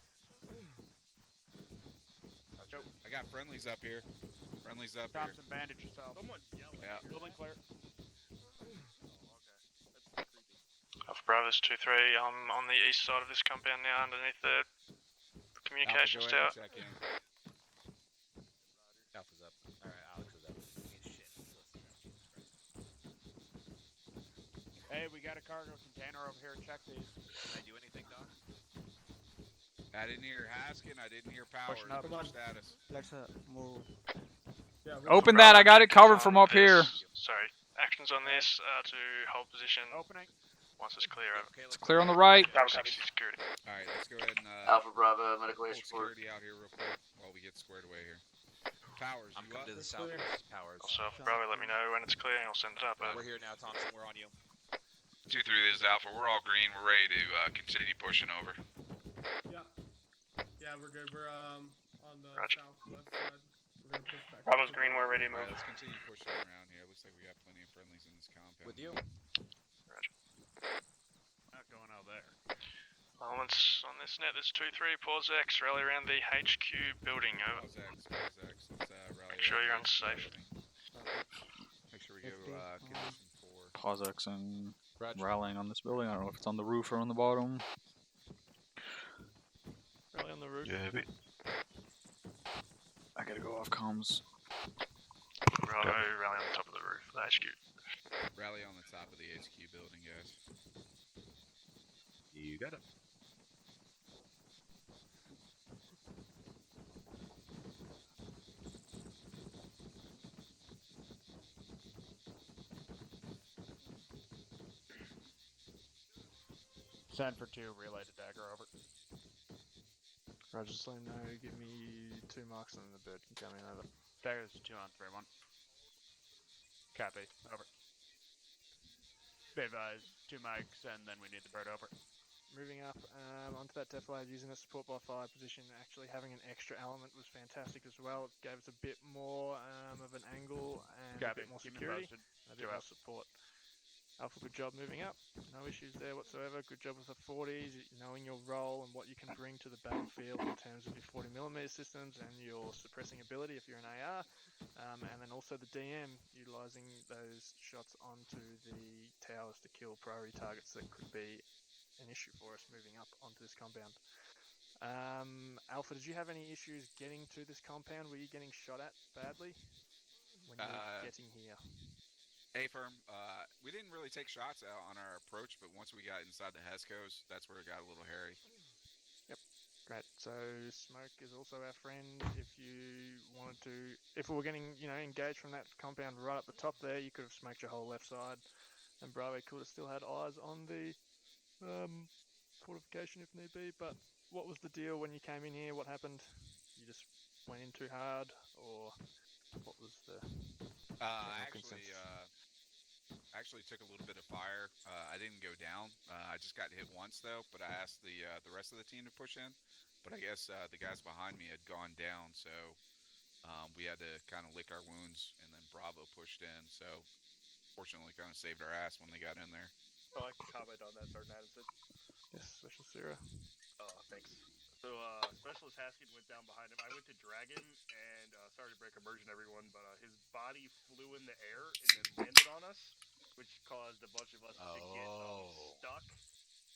I got friendlies up here. Friendlies up Thompson, bandage yourself. Yeah. Building clear. Alpha Bravo's 2-3. I'm on the east side of this compound now, underneath the communications tower. Check in. Alpha's up. Alright, Alex is up. Shit. Hey, we got a cargo container over here. Check these. Can I do anything, Doc? I didn't hear Haskin. I didn't hear Powers. Pushing up. What's your status? Let's move. Yeah, Open that. I got it covered from up here. Sorry. Actions on this are to hold position. Opening. Once it's clear, over. It's clear on the right. Alpha 60 security. Alright, let's go ahead and Alpha Bravo, medical hold support. security out here real quick while we get squared away here. Powers, I'm you up? coming to the southwest. Powers. Also, Alpha Bravo, let me know when it's clear and I'll send it up. We're here now, Thompson. We're on you. 2-3, this is Alpha. We're all green. We're ready to continue pushing over. Yeah. Yeah, we're good. We're on the Roger. southwest side. We're gonna push back. Bravo's green, we're ready to move. Alright, let's continue pushing around here. Looks like we got plenty of friendlies in this compound. With you. Roger. Not going out there. Moments on this net, there's 2-3, pause X, rally around the HQ building, over. Pause X, pause X. Let's rally Make sure around you're the unsafe. building. Make sure we go condition 4. Pause X and rallying on this building. I don't know if it's on the roof or on the bottom. Rally on the roof. Yeah, but I gotta go off comms. Bravo, rally on the top of the roof, the HQ. Rally on the top of the HQ building, guys. you got it. Send for 2, relay to Dagger, over. Roger, just let him know. Give me 2 marks and then the bird can come in, over. Dagger's 2 on 3-1. Copy, over. Be advised, 2 mics, and then we need the bird over. Moving up onto that defile, using a support by fire position, actually having an extra element was fantastic as well. It gave us a bit more of an angle and Copy. a bit more Keep me security, posted. and a bit more support. Alpha, good job moving up. No issues there whatsoever. Good job with the 40s, knowing your role and what you can bring to the battlefield in terms of your 40mm systems and your suppressing ability if you're an AR. And then also the DM, utilising those shots onto the towers to kill priority targets that could be an issue for us moving up onto this compound. Alpha, did you have any issues getting to this compound? Were you getting shot at badly when you were getting here? A-firm, we didn't really take shots out on our approach, but once we got inside the HESCOs, that's where it got a little hairy. Yep. Great. So Smoke is also our friend. If you wanted to, if we were getting, engaged from that compound right up the top there, you could have smoked your whole left side, and Bravo could have still had eyes on the fortification if need be. But what was the deal when you came in here? What happened? You just went in too hard, or what was the actually took a little bit of fire. I didn't go down. I just got hit once though. But I asked the rest of the team to push in. But I guess the guys behind me had gone down, so we had to kind of lick our wounds, and then Bravo pushed in. So fortunately, kind of saved our ass when they got in there. Oh, I can comment on that, Sergeant Adamson. Yes, Special Sierra. Oh, thanks. So, Specialist Haskin went down behind him. I went to drag him, and sorry to break immersion, everyone, but his body flew in the air and then landed on us, which caused a bunch of us to get stuck,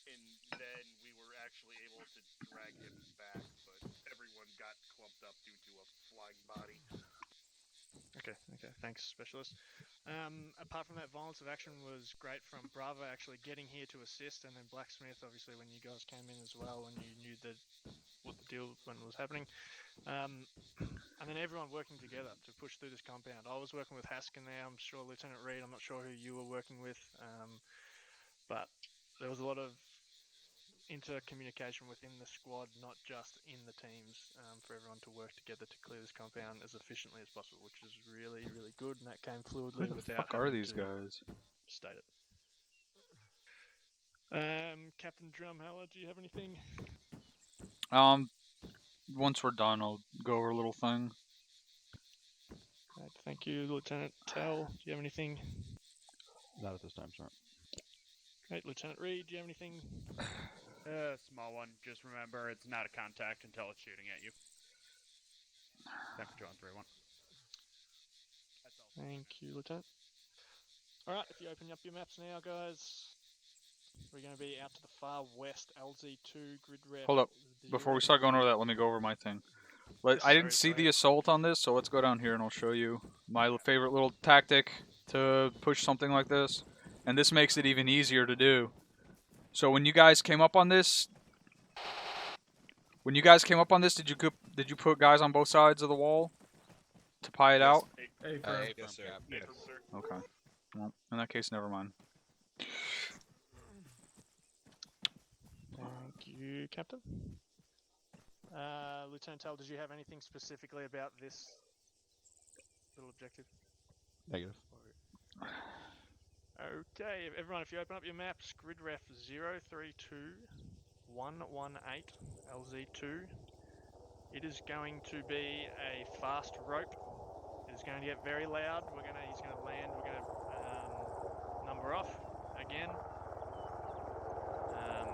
and then we were actually able to drag him back, but everyone got clumped up due to a flying body. Okay, thanks, Specialist. Apart from that, violence of action was great from Bravo actually getting here to assist, and then Blacksmith, obviously, when you guys came in as well, and you knew what the deal when it was happening. And then everyone working together to push through this compound. I was working with Haskin there, I'm sure Lieutenant Reed, I'm not sure who you were working with, but there was a lot of intercommunication within the squad, not just in the teams, for everyone to work together to clear this compound as efficiently as possible, which is really, really good, and that came fluidly Who the without fuck are having these to guys? state it. Captain Drumheller, do you have anything? Once we're done, I'll go over a little thing. Right, thank you, Lieutenant Tell. Do you have anything? Not at this time, sir. Great, Lieutenant Reed, do you have anything? Small one. Just remember, it's not a contact until it's shooting at you. Thank you, John 3-1. That's all. Thank you, Lieutenant. Alright, if you open up your maps now, guys, we're going to be out to the far west, LZ2 grid ref. Hold up. Before we start going over that, let me go over my thing. I didn't see the assault on this, so let's go down here and I'll show you my favorite little tactic to push something like this. And this makes it even easier to do. So when you guys came up on this, did you put guys on both sides of the wall to pie it out? Yes, sir. Okay. Well, in that case, never mind. Thank you, Captain. Lieutenant Tell, did you have anything specifically about this little objective? Negative. Okay, everyone, if you open up your maps, grid ref 032118 LZ2. It is going to be a fast rope. It is going to get very loud. He's going to land. We're going to number off again. And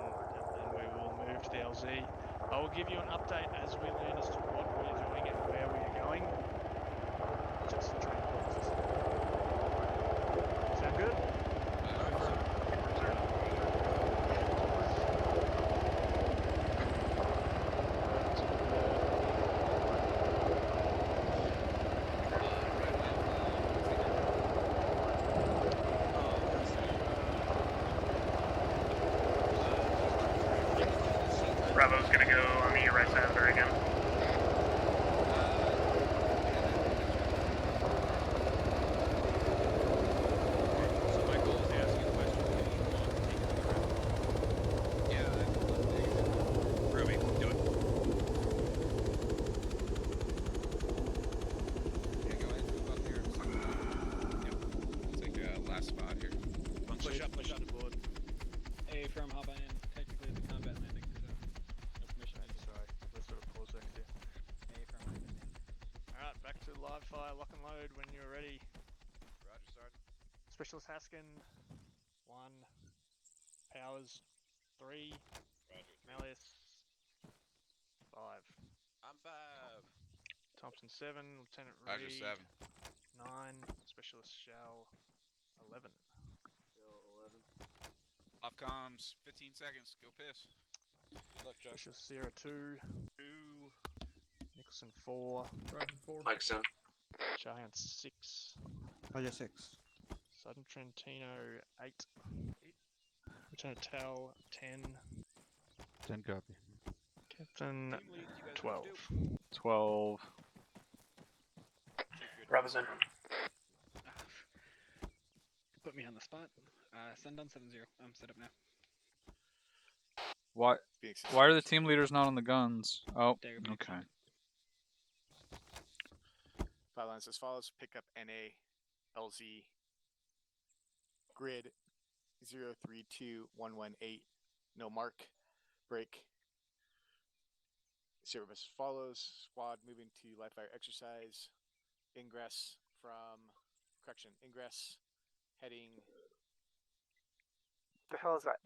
then we will move to the LZ. I will give you an update as we land as to what we're doing and where we are going. Just train purposes. Sound good? Bravo's gonna go on the right side of her again. So Michael is asking a question. Yeah, Ruby, do it. Yeah, go ahead, move up here. Yep. I'll take last spot here. Push up the board. A firm hop in. Technically, it's a combat landing, so no permission. Sorry, let's sort of pause there. A firm landing. Alright, back to live fire, lock and load when you're ready. Roger, Sergeant. Specialist Haskin, 1. Powers, 3. Roger. Malleus, 5. I'm 5. Thompson, 7. Lieutenant Roger, Reed, 7. 9. Specialist Shao, 11. Off comms, 15 seconds. Go piss. Good luck, Josh. Specialist Sierra, 2. Nicholson, 4. Roger 4. Mike 7. Giant, 6. Roger 6. Sudden Trentino, 8. Lieutenant Tell, 10. 10 copy. Captain Captain 12. 12. Bravo's in. Put me on the spot. Send on 7-0. I'm set up now. Why are the team leaders not on the guns? Oh, okay. File lines as follows: pick up NA, LZ, grid 032118, no mark, break. Service as follows: squad moving to live fire exercise, ingress heading. The hell is that?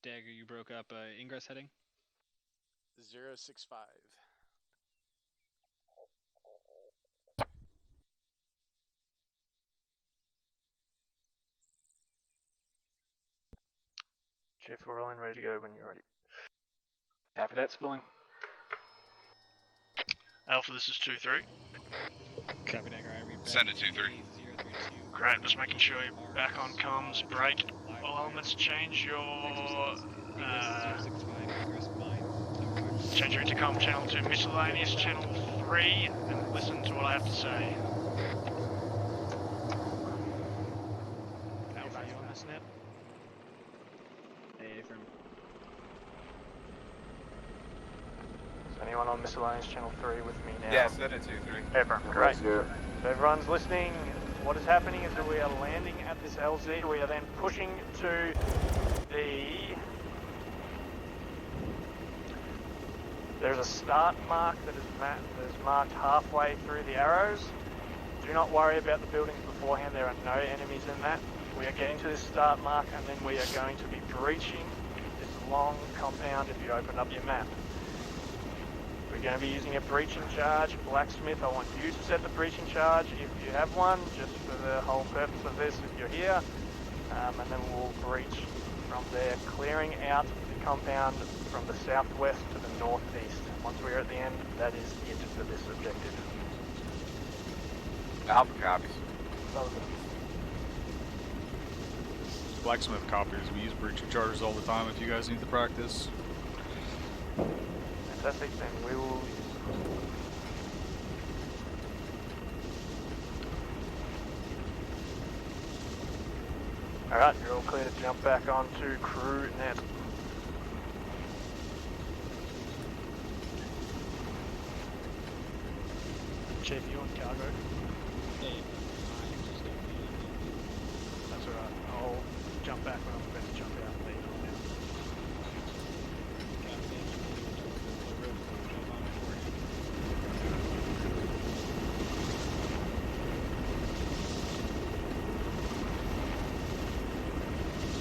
Dagger, you broke up ingress heading? 065. Chief, we're all in, ready to go when you're ready. Happy that, spilling. Alpha, this is 2-3. Copy, Dagger. I read back. Send it 2-3. 032. Great, just making sure you're back on comms. Break. All elements, change your change your intercom channel to miscellaneous channel 3 and listen to what I have to say. Alpha, you on this net? Affirm. Is anyone on miscellaneous channel 3 with me now? Yeah, send it 2-3. Affirm. Great. So everyone's listening. What is happening is that we are landing at this LZ. We are then pushing to the... There's a start mark that is marked halfway through the arrows. Do not worry about the buildings beforehand. There are no enemies in that. We are getting to this start mark and then we are going to be breaching this long compound if you open up your map. We're going to be using a breaching charge. Blacksmith, I want you to set the breaching charge if you have one, just for the whole purpose of this if you're here. And then we'll breach from there, clearing out the compound from the southwest to the northeast. Once we're at the end, that is it for this objective. Alpha copies. Blacksmith copies. We use breaching charges all the time if you guys need to practice. Fantastic, then we will... Alright, you're all clear to jump back onto crew net. Chief, you on cargo? That's alright. I'll jump back when I'm about to jump out. Let you know now.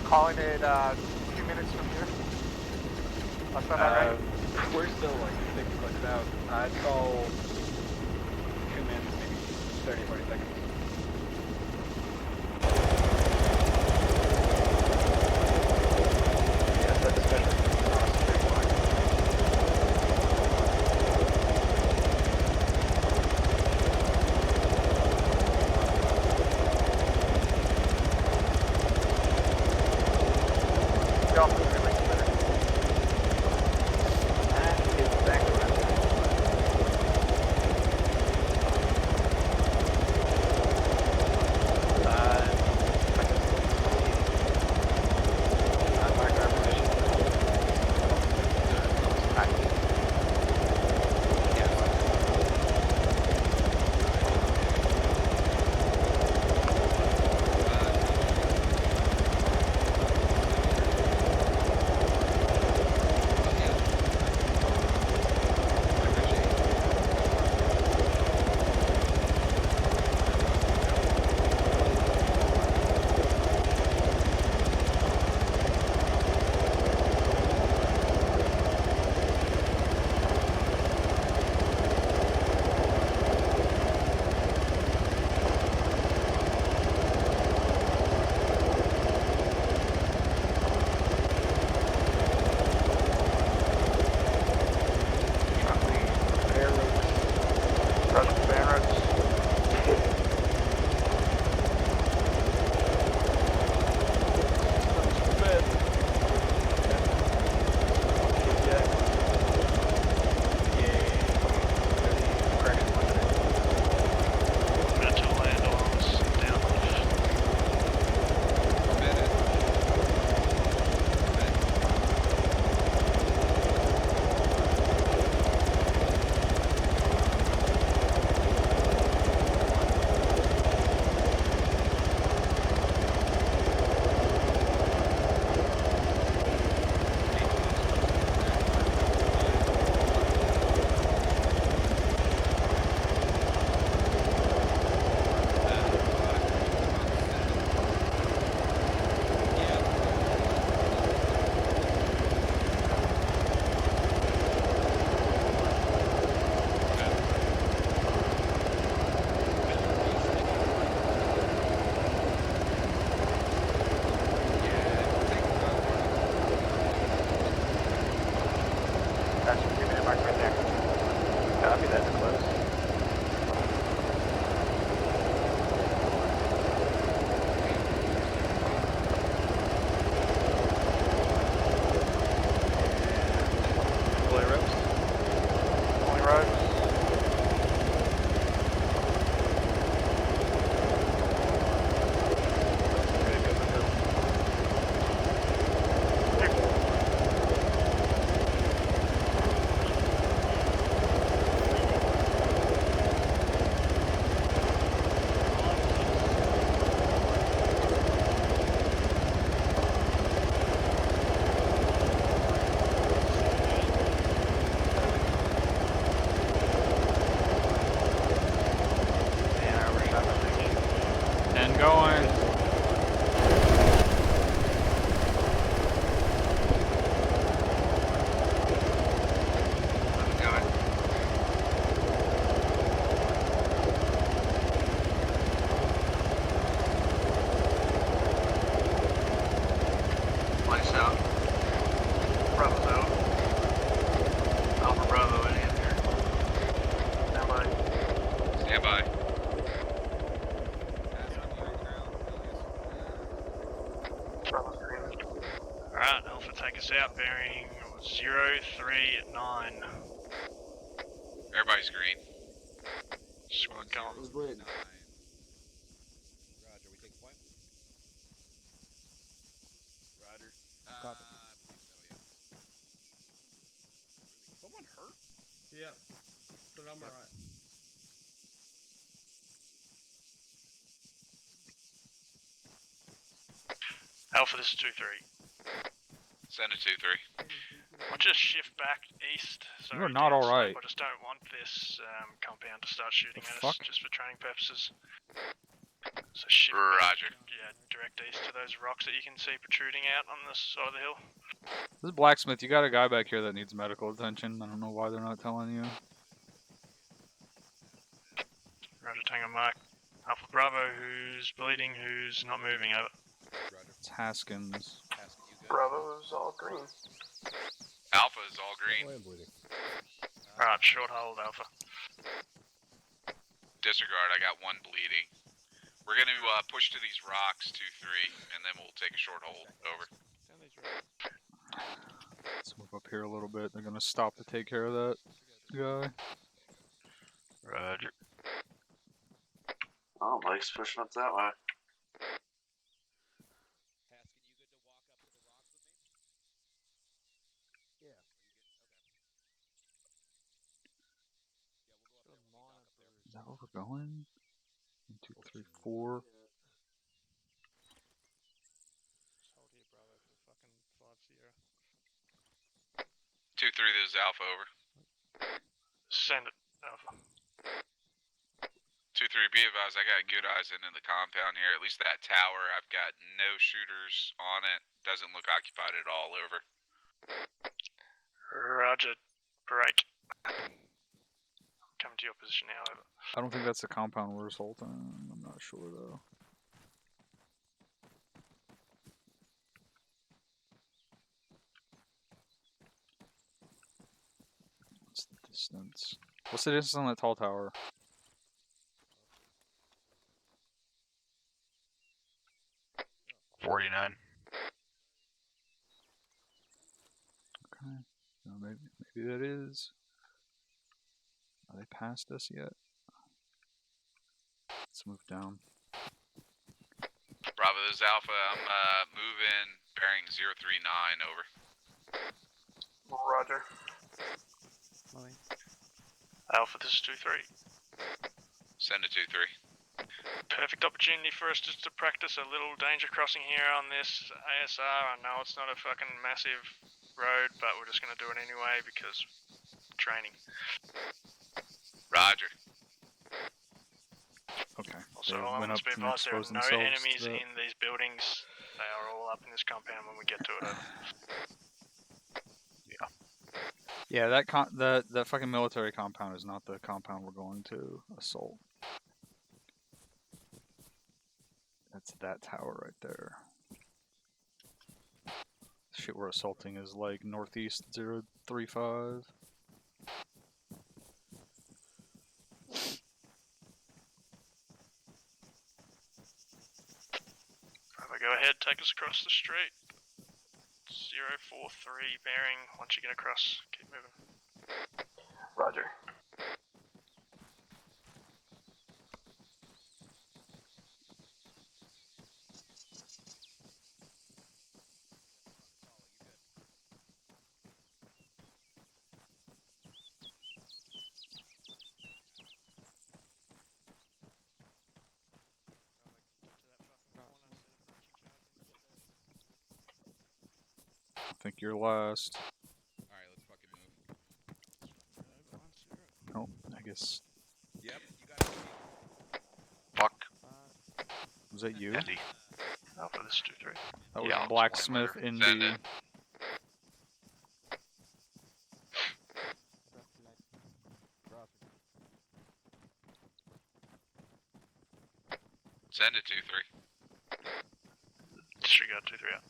Calling it 2 minutes from here. That's not right. We're still like 6 clicks out. I'd call 2 minutes, maybe 30-40 seconds. Yes, that's better. Alpha, take us out, bearing 039. Everybody's green. Squad com. Roger, we take point. Roger. Copy. Please so, yeah. Someone hurt? Yeah. But I'm alright. Alpha, this is 2-3. Send a 2-3. I'll just shift back east. So You are not alright. I just don't want this compound to start shooting at fuck? us just for training purposes. So shift Roger. back, yeah, direct east to those rocks that you can see protruding out on this side of the hill. This is Blacksmith. You got a guy back here that needs medical attention. I don't know why they're not telling you. Roger, Tango Mark. Alpha Bravo, who's bleeding, who's not moving, over. It's Haskins. Haskins, you good? Bravo's all green. Alpha is all green. I am bleeding. Alright, short hold, Alpha. Disregard, I got one bleeding. We're gonna push to these rocks, 2-3, and then we'll take a short hold. Over. Let's move up here a little bit. They're gonna stop to take care of that guy. Roger. Oh, Mike's pushing up that way. Haskin, you good to walk up to the rocks with me? Yeah. Yeah, we'll go up there. Is that where we're going? 1, 2, 3, 4. Just hold here, Bravo, for fucking 5 Sierra. 2-3, this is Alpha, over. Send it, Alpha. 2-3, be advised, I got good eyes into the compound here. At least that tower, I've got no shooters on it. Doesn't look occupied at all, over. Roger, break. Coming to your position now, over. I don't think that's the compound we're assaulting. I'm not sure though. What's the distance? What's the distance on that tall tower? $49. Okay. No, maybe that is. Are they past us yet? Let's move down. Bravo, this is Alpha. I'm moving, bearing 039, over. Roger. Alpha, this is 2-3. Send a 2-3. Perfect opportunity for us just to practice a little danger crossing here on this ASR. I know it's not a fucking massive road, but we're just going to do it anyway because training. Roger. Okay. Also, They I went want up to be and advised there are exposed no themselves enemies to that. in these buildings. They are all up in this compound when we get to it. Over. Yeah, that fucking military compound is not the compound we're going to assault. That's that tower right there. Shit we're assaulting is like northeast 035. Bravo, go ahead, take us across the street. 043 bearing. Once you get across, keep moving. Roger. I think you're last. Alright, let's fucking move. Oh, I guess. Yep, you got it. Fuck. Was that you? Andy. Alpha, this is 2-3. That was Yeah, I'll Blacksmith explain in Send the. it. Send it 2-3. Disregard 2-3 out.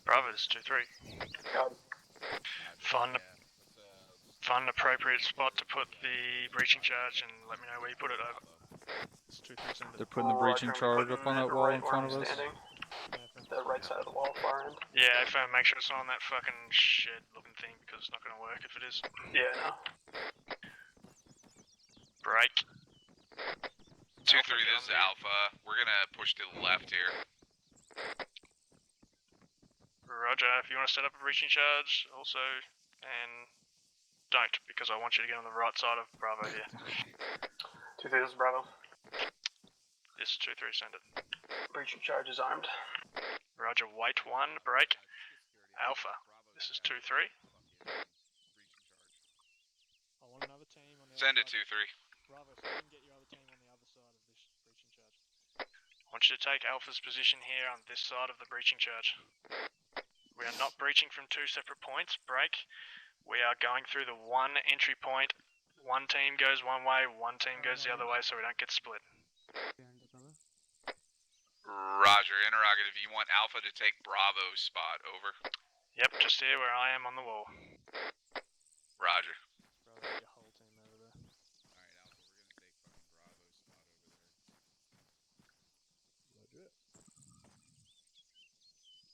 Bravo, this is 2-3. Find an appropriate spot to put the breaching charge and let me know where you put it over. It's 2-3 send it. They're putting the breaching charge up on that wall in front of us. The right side of the wall, far end. Yeah, make sure it's not on that fucking shed looking thing because it's not gonna work if it is. Yeah, no. Break. 2-3, this is Alpha. We're gonna push to the left here. Roger, if you want to set up a breaching charge, also, and don't, because I want you to get on the right side of Bravo here. 2-3, this is Bravo. This is 2-3, send it. Breaching charge is armed. Roger, white 1, break. Alpha, this is 2-3. I want another team on the Send other it, side. 2-3. Bravo, so you can get your other team on the other side of this breaching charge. I want you to take Alpha's position here on this side of the breaching charge. We are not breaching from 2 separate points, break. We are going through the one entry point. One team goes one way, one team goes the other way, so we don't get split. Roger, interrogative. You want Alpha to take Bravo's spot, over. Yep, just here where I am on the wall. Roger. Bravo, get your whole team over there. Alright, Alpha, we're gonna take fucking Bravo's spot over there. Legit.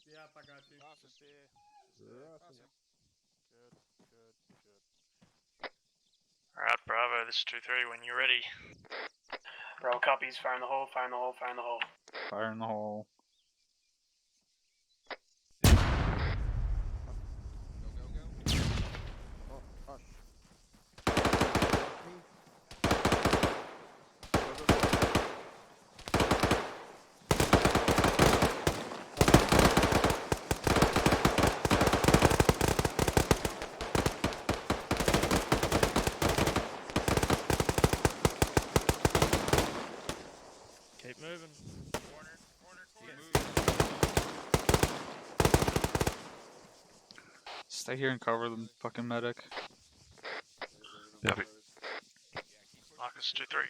Yep, I got you. Just here. Awesome. Good, good, good. Alright, Bravo, this is 2-3 when you're ready. Bravo copies, fire in the hole, fire in the hole, fire in the hole. Fire in the hole. Go. Oh, hush. Keep moving. Corner. Stay here and cover the fucking medic. Yep. Marcus 2-3. Let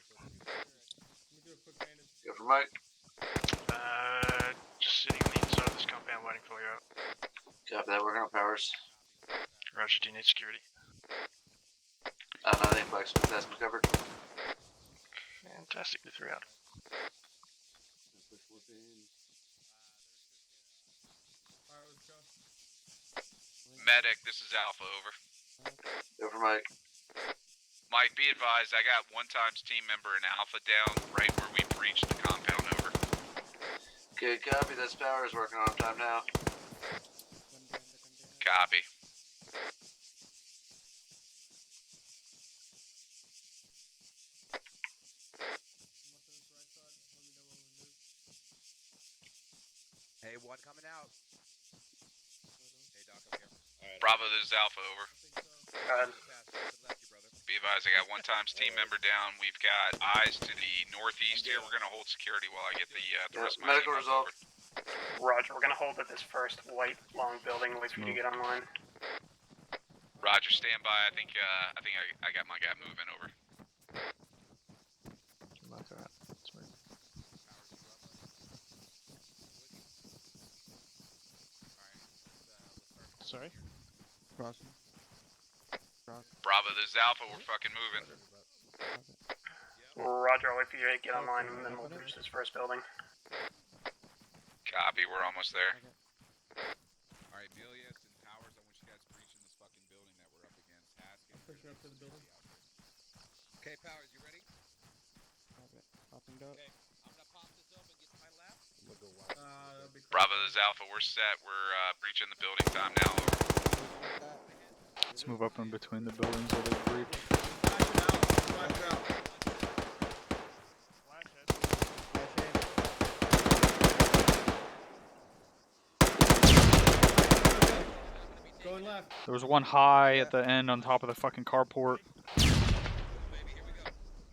me do a quick bandage. Go for Mike. Just sitting on the inside of this compound waiting for you. Copy that, working on powers. Roger, do you need security? Nothing, blacksmith has been covered. Fantastic, 2-3 out. Alright, let's go. Medic, this is Alpha, over. Go for Mike. Mike, be advised, I got one times team member in Alpha down right where we breached the compound, over. Okay, copy, that's powers, working on time now. Copy. Hey, one coming out. Hey, Doc, up here. Alright. Bravo, this is Alpha, over. Be advised, I got one times team member down. We've got eyes to the northeast here. We're gonna hold security while I get the rest of my medical team result. Roger, we're gonna hold at this first white long building, wait for you to get online. Roger, stand by. I think I got my guy moving, over. That's alright. Let's move. Sorry? Crossing. Bravo, this is Alpha. We're fucking moving. Roger, I'll wait for you to get online and then we'll breach this first building. Copy. We're almost there. Alright, Milius and Powers, I want you guys breaching this fucking building that we're up against. Haskins. Push up to the building. Okay, Powers, you ready? Popping up. Okay, I'm gonna pop this open, get to my left. That'll be Bravo, this is Alpha. We're set. We're breaching the building. Time now. Over. Let's move up in between the buildings where they breach. Flash out. Going left. There was one high at the end on top of the fucking carport.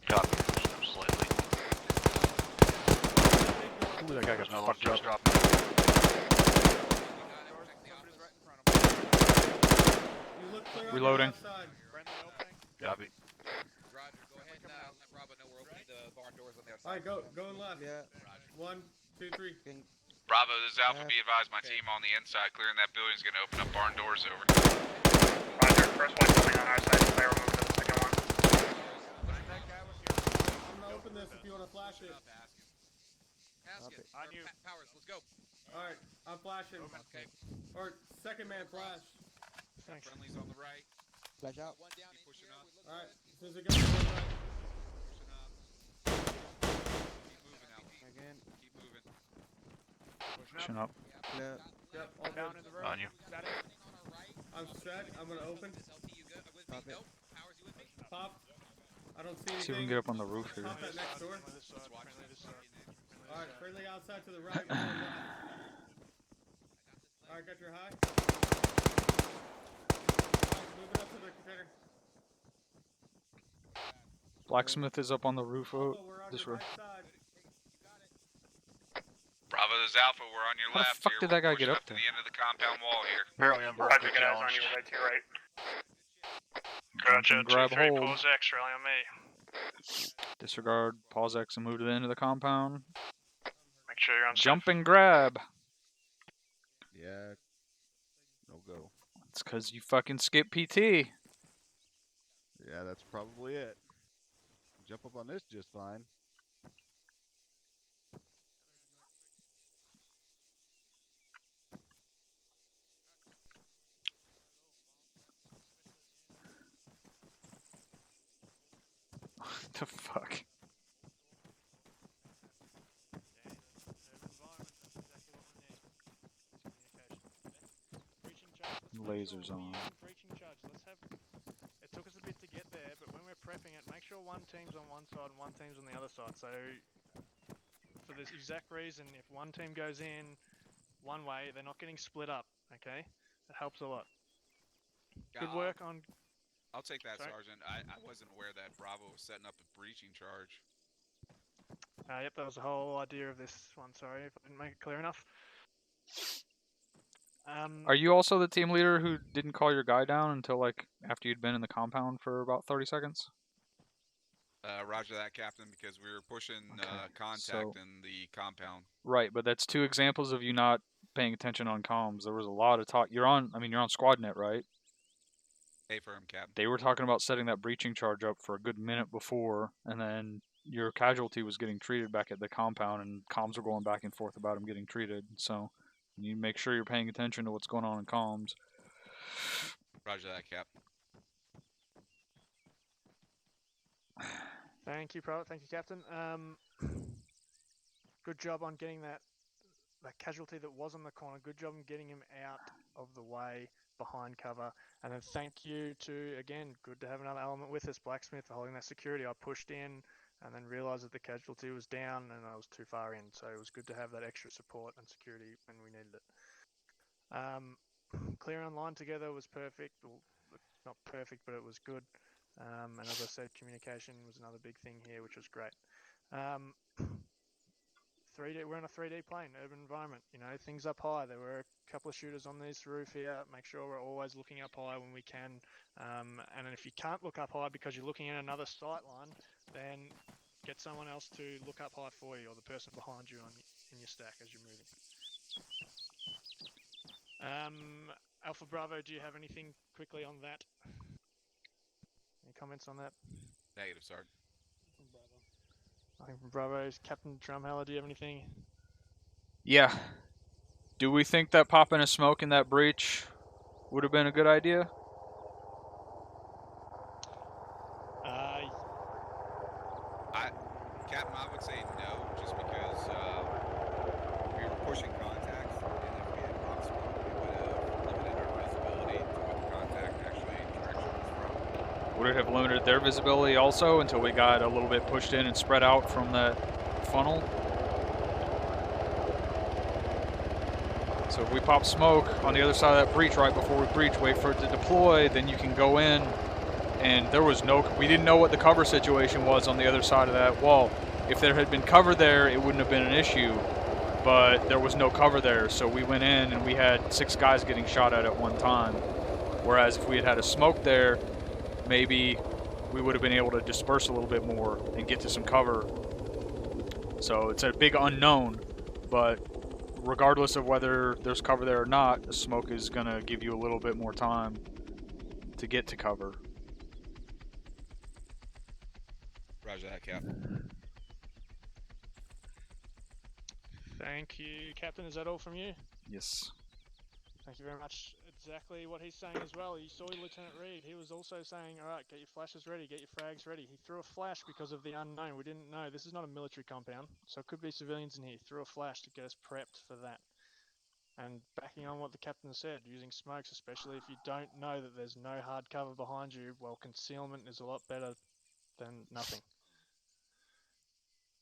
Got me. Slightly. Ooh, that guy got No fucked just up. dropped. You look clear on Reloading. the outside. Copy. Roger, go ahead and let Bravo know we're opening the barn doors on the outside. Alright, going left. Yeah. 1, 2, 3. Bravo, this is Alpha. Be advised, my team on the inside clearing that building is gonna open up barn doors. Over. Roger, first white building on our side, clear flash it. Up, ask him. Ask Drop it. it. On you. Powers, let's go. Alright, I'm flashing. Okay. Or second man flash. Thanks. Friendlies on the right. Flash out. One down in pushing up. Alright, as soon as it goes, right. Pushing up. Keep moving out. Again. Keep moving. Pushing up. Clear. Yep, all Down good. in the road. On you. Got it. I'm set. I'm gonna open. Drop it. Powers, you with me? Pop. I don't see See if we anything. can get up on the roof here. Pop that next door. Friendly this side, friendly this side. Alright, friendly outside to the right. More left. Alright, got your high. Alright, move it up to the container. Blacksmith is up on the roof. Alpha, we're on This your room. right side. Bravo, this is Alpha. We're on your How the left fuck here. did that guy We're get pushing up to there? the end of the compound wall here. Apparently I'm Roger, vertically good eyes on you, challenged. right to your right. Jump and grab 2-3, hold. pause X, rally on me. Disregard, pause X and move to the end of the compound. Make sure you're on Jump and grab. Yeah. No go. It's because you fucking skip PT. Yeah, that's probably it. Jump up on this just fine. What the fuck? Lasers on. Breaching charge. Let's have. It took us a bit to get there, but when we're prepping it, make sure one team's on one side and one team's on the other side. So, for this exact reason, if one team goes in one way, they're not getting split up. Okay, it helps a lot. Good work on. I'll take that, Sorry? Sergeant. I wasn't aware that Bravo was setting up a breaching charge. Yep, that was the whole idea of this one. Sorry if I didn't make it clear enough. Are you also the team leader who didn't call your guy down until like after you'd been in the compound for about 30 seconds? Roger that, Captain, because we were pushing contact so- in the compound. Right, but that's two examples of you not paying attention on comms. There was a lot of talk. You're on SquadNet, right? A firm, Captain. They were talking about setting that breaching charge up for a good minute before, and then your casualty was getting treated back at the compound, and comms were going back and forth about him getting treated. So you make sure you're paying attention to what's going on in comms. Roger that, Cap. Thank you, Thank you, Captain. Good job on getting that casualty that was on the corner. Good job on getting him out of the way behind cover. And then thank you to, again, good to have another element with us, Blacksmith, for holding that security. I pushed in and then realised that the casualty was down and I was too far in. So it was good to have that extra support and security when we needed it. Clear online together was perfect. Well, not perfect, but it was good. And as I said, communication was another big thing here, which was great. 3D, we're on a 3D plane, urban environment. You know, things up high. There were a couple of shooters on this roof here. Make sure we're always looking up high when we can. And if you can't look up high because you're looking at another sight line, then get someone else to look up high for you, or the person behind you in your stack as you're moving. Alpha Bravo, do you have anything quickly on that? Any comments on that? Negative, Sergeant. Nothing from Bravo's. Captain Drumheller, do you have anything? Yeah. Do we think that popping a smoke in that breach would have been a good idea? Captain, I would say no, just because we were pushing contacts, and if we had popped smoke, we would have limited our visibility to what the contact actually direction was from. Would it have limited their visibility also until we got a little bit pushed in and spread out from that funnel? So if we pop smoke on the other side of that breach right before we breach, wait for it to deploy, then you can go in. And there was we didn't know what the cover situation was on the other side of that wall. If there had been cover there, it wouldn't have been an issue, but there was no cover there. So we went in and we had 6 guys getting shot at one time. Whereas if we had had a smoke there, maybe we would have been able to disperse a little bit more and get to some cover. So it's a big unknown, but regardless of whether there's cover there or not, the smoke is going to give you a little bit more time to get to cover. Roger that, Cap. Thank you, Captain. Is that all from you? Yes. Thank you very much. Exactly what he's saying as well. You saw Lieutenant Reed. He was also saying, all right, get your flashes ready, get your frags ready. He threw a flash because of the unknown. We didn't know. This is not a military compound, so it could be civilians in here. He threw a flash to get us prepped for that. And backing on what the captain said, using smokes, especially if you don't know that there's no hard cover behind you, well, concealment is a lot better than nothing.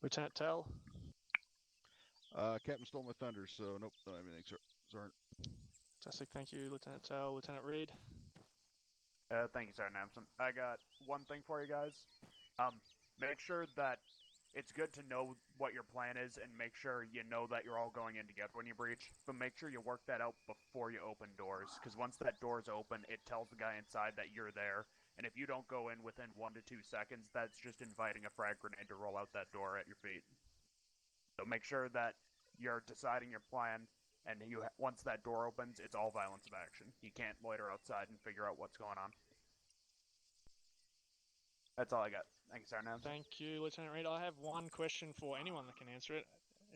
Lieutenant Tell? Captain stole my thunder, so nope, don't have anything, Sergeant. Fantastic, thank you, Lieutenant Tell. Lieutenant Reed? Thank you, Sergeant Hampson. I got one thing for you guys. Make sure that it's good to know what your plan is and make sure you know that you're all going in together when you breach, but make sure you work that out before you open doors, because once that door's open, it tells the guy inside that you're there, and if you don't go in within 1 to 2 seconds, that's just inviting a frag grenade to roll out that door at your feet. So make sure that you're deciding your plan, and once that door opens, it's all violence of action. You can't loiter outside and figure out what's going on. That's all I got. Thank you, Sergeant. Thank you, Lieutenant Reed. I have one question for anyone that can answer it.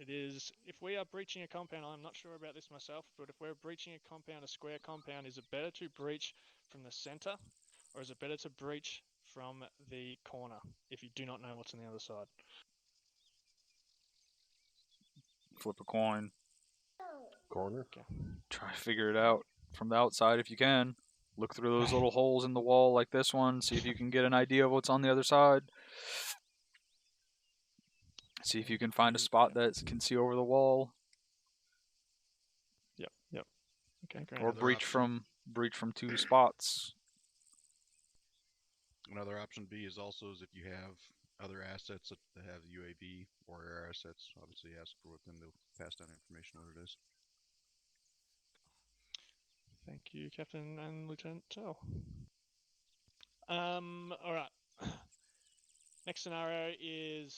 It is, if we are breaching a compound, I'm not sure about this myself, but if we're breaching a compound, a square compound, is it better to breach from the center, or is it better to breach from the corner, if you do not know what's on the other side? Flip a coin. Corner. Okay. Try to figure it out from the outside if you can. Look through those little holes in the wall like this one. See if you can get an idea of what's on the other side. See if you can find a spot that can see over the wall. Yep. Okay, great. Or breach from 2 spots. Another option B is also if you have other assets that have UAV or air assets, obviously ask for them to pass down information what it is. Thank you, Captain and Lieutenant Tell. Alright. Next scenario is,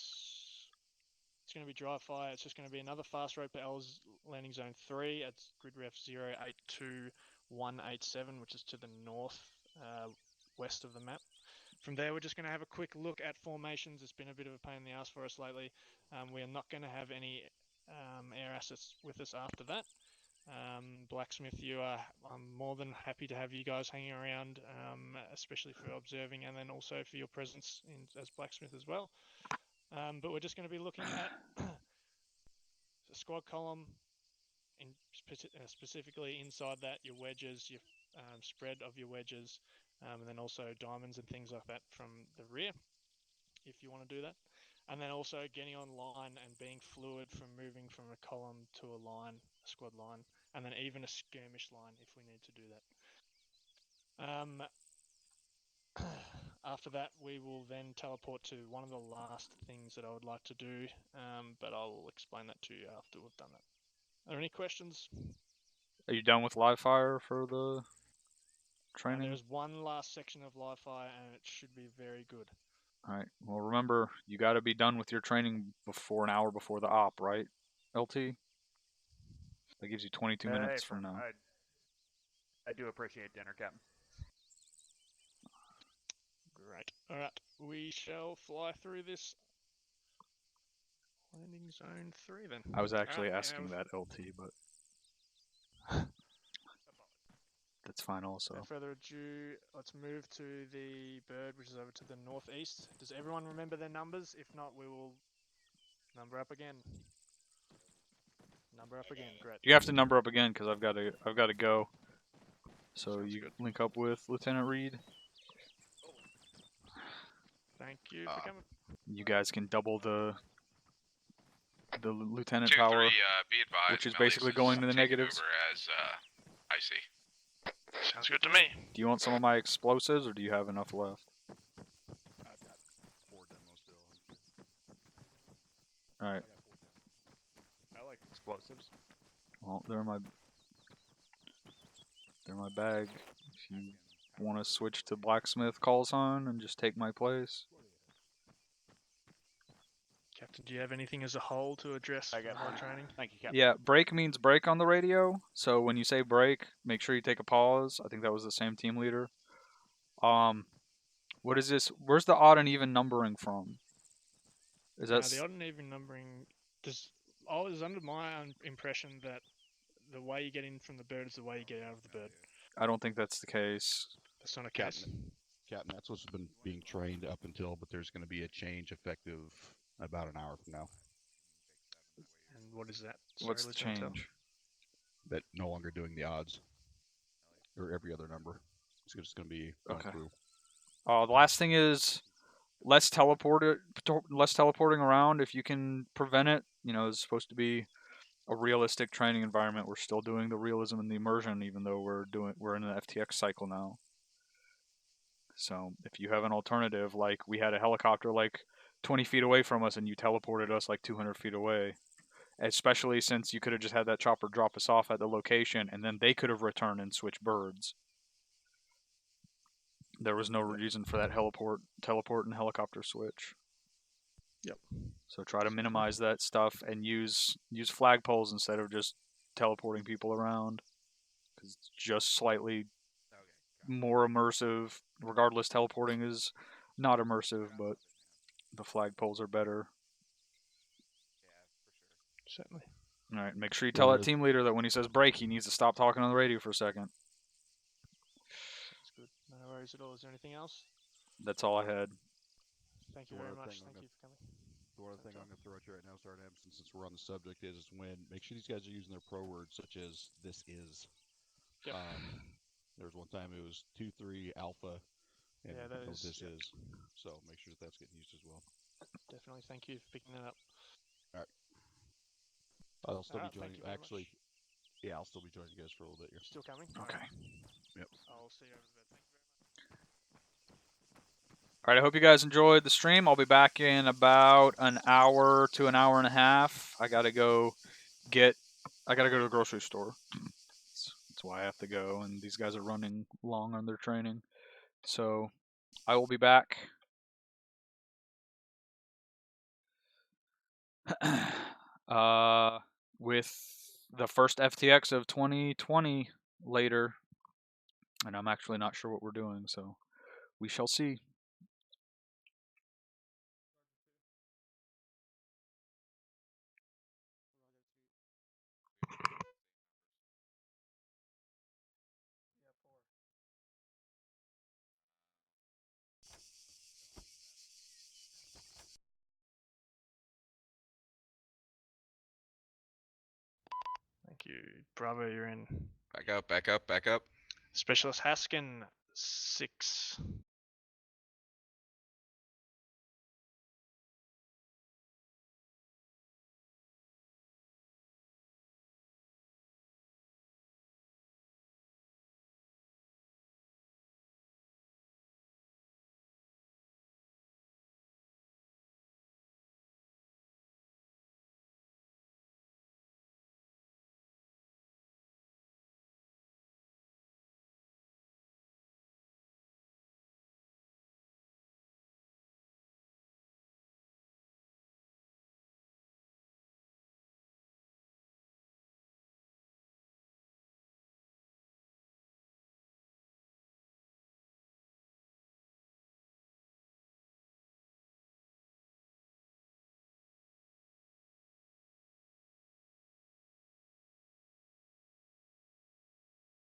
it's going to be dry fire. It's just going to be another fast road to L's landing zone 3 at grid ref 082187, which is to the north west of the map. From there, we're just going to have a quick look at formations. It's been a bit of a pain in the ass for us lately. We are not going to have any air assets with us after that. Blacksmith, I'm more than happy to have you guys hanging around, especially for observing and then also for your presence as Blacksmith as well. But we're just going to be looking at the squad column, specifically inside that, your wedges, your spread of your wedges, and then also diamonds and things like that from the rear, if you want to do that. And then also getting online and being fluid from moving from a column to a line, a squad line, and then even a skirmish line if we need to do that. After that, we will then teleport to one of the last things that I would like to do, but I'll explain that to you after we've done that. Are there any questions? Are you done with live fire for the training? There's one last section of live fire, and it should be very good. Alright, well remember, you got to be done with your training before an hour before the op, right, LT? That gives you 22 minutes from now. I do appreciate dinner, Captain. Great. Alright, we shall fly through this landing zone 3 then. I was actually asking that LT, but that's fine also. Without further ado, let's move to the bird, which is over to the northeast. Does everyone remember their numbers? If not, we will number up again. Number up again. Great. You have to number up again because I've got to go. So sounds you good. Link up with Lieutenant Reed. Thank you for coming. You guys can double the lieutenant power, be advised, which is basically going to the negatives. Over as icy. Sounds good to me. Do you want some of my explosives, or do you have enough left? I've got 4 demos still. All right. I like explosives. Well, they're in my bag. If you want to switch to Blacksmith call sign and just take my place. Captain, do you have anything as a whole to address the whole training? Thank you, Captain. Yeah, break means break on the radio. So when you say break, make sure you take a pause. I think that was the same team leader. What is this? Where's the odd and even numbering from? Is that the odd and even numbering? I was under my impression that the way you get in from the bird is the way you get out of the bird. I don't think that's the case. That's not a case. Captain, that's what's been being trained up until, but there's going to be a change effective about an hour from now. And what is that? What's the Lieutenant Tell. change? That no longer doing the odds or every other number. It's just going to be going through. The last thing is less teleporting around if you can prevent it. You know, it's supposed to be a realistic training environment. We're still doing the realism and the immersion, even though we're in an FTX cycle now. So if you have an alternative, like we had a helicopter like 20 feet away from us and you teleported us like 200 feet away, especially since you could have just had that chopper drop us off at the location and then they could have returned and switched birds. There was no reason for that teleport and helicopter switch. Yep. So try to minimize that stuff and use flagpoles instead of just teleporting people around, because it's just slightly more immersive. Regardless, teleporting is not immersive, but the flagpoles are better. Certainly. All right, make sure you tell that team leader that when he says break, he needs to stop talking on the radio for a second. Sounds good. No worries at all. Is there anything else? That's all I had. Thank you very much. Thank you for coming. The one other thing I'm going to throw at you right now, Sergeant Abson, since we're on the subject, is when make sure these guys are using their pro words such as "this is." Yep. There was one time it was 2-3 alpha, and Yeah, that is, this is. So make sure that that's getting used as well. Definitely. Thank you for picking that up. All right. I'll still Alright, be joining. Actually, yeah, I'll still be joining you guys for a little bit here. Still coming? Okay. Yep. I'll see you over there. Thank you very much. All right, I hope you guys enjoyed the stream. I'll be back in about an hour to an hour and a half. I gotta go to the grocery store. That's why I have to go, and these guys are running long on their training. So I will be back. With the first FTX of 2020 later, and I'm actually not sure what we're doing, so we shall see. Thank you. Bravo, you're in. Back up, back up, back up. Specialist Haskin, 6.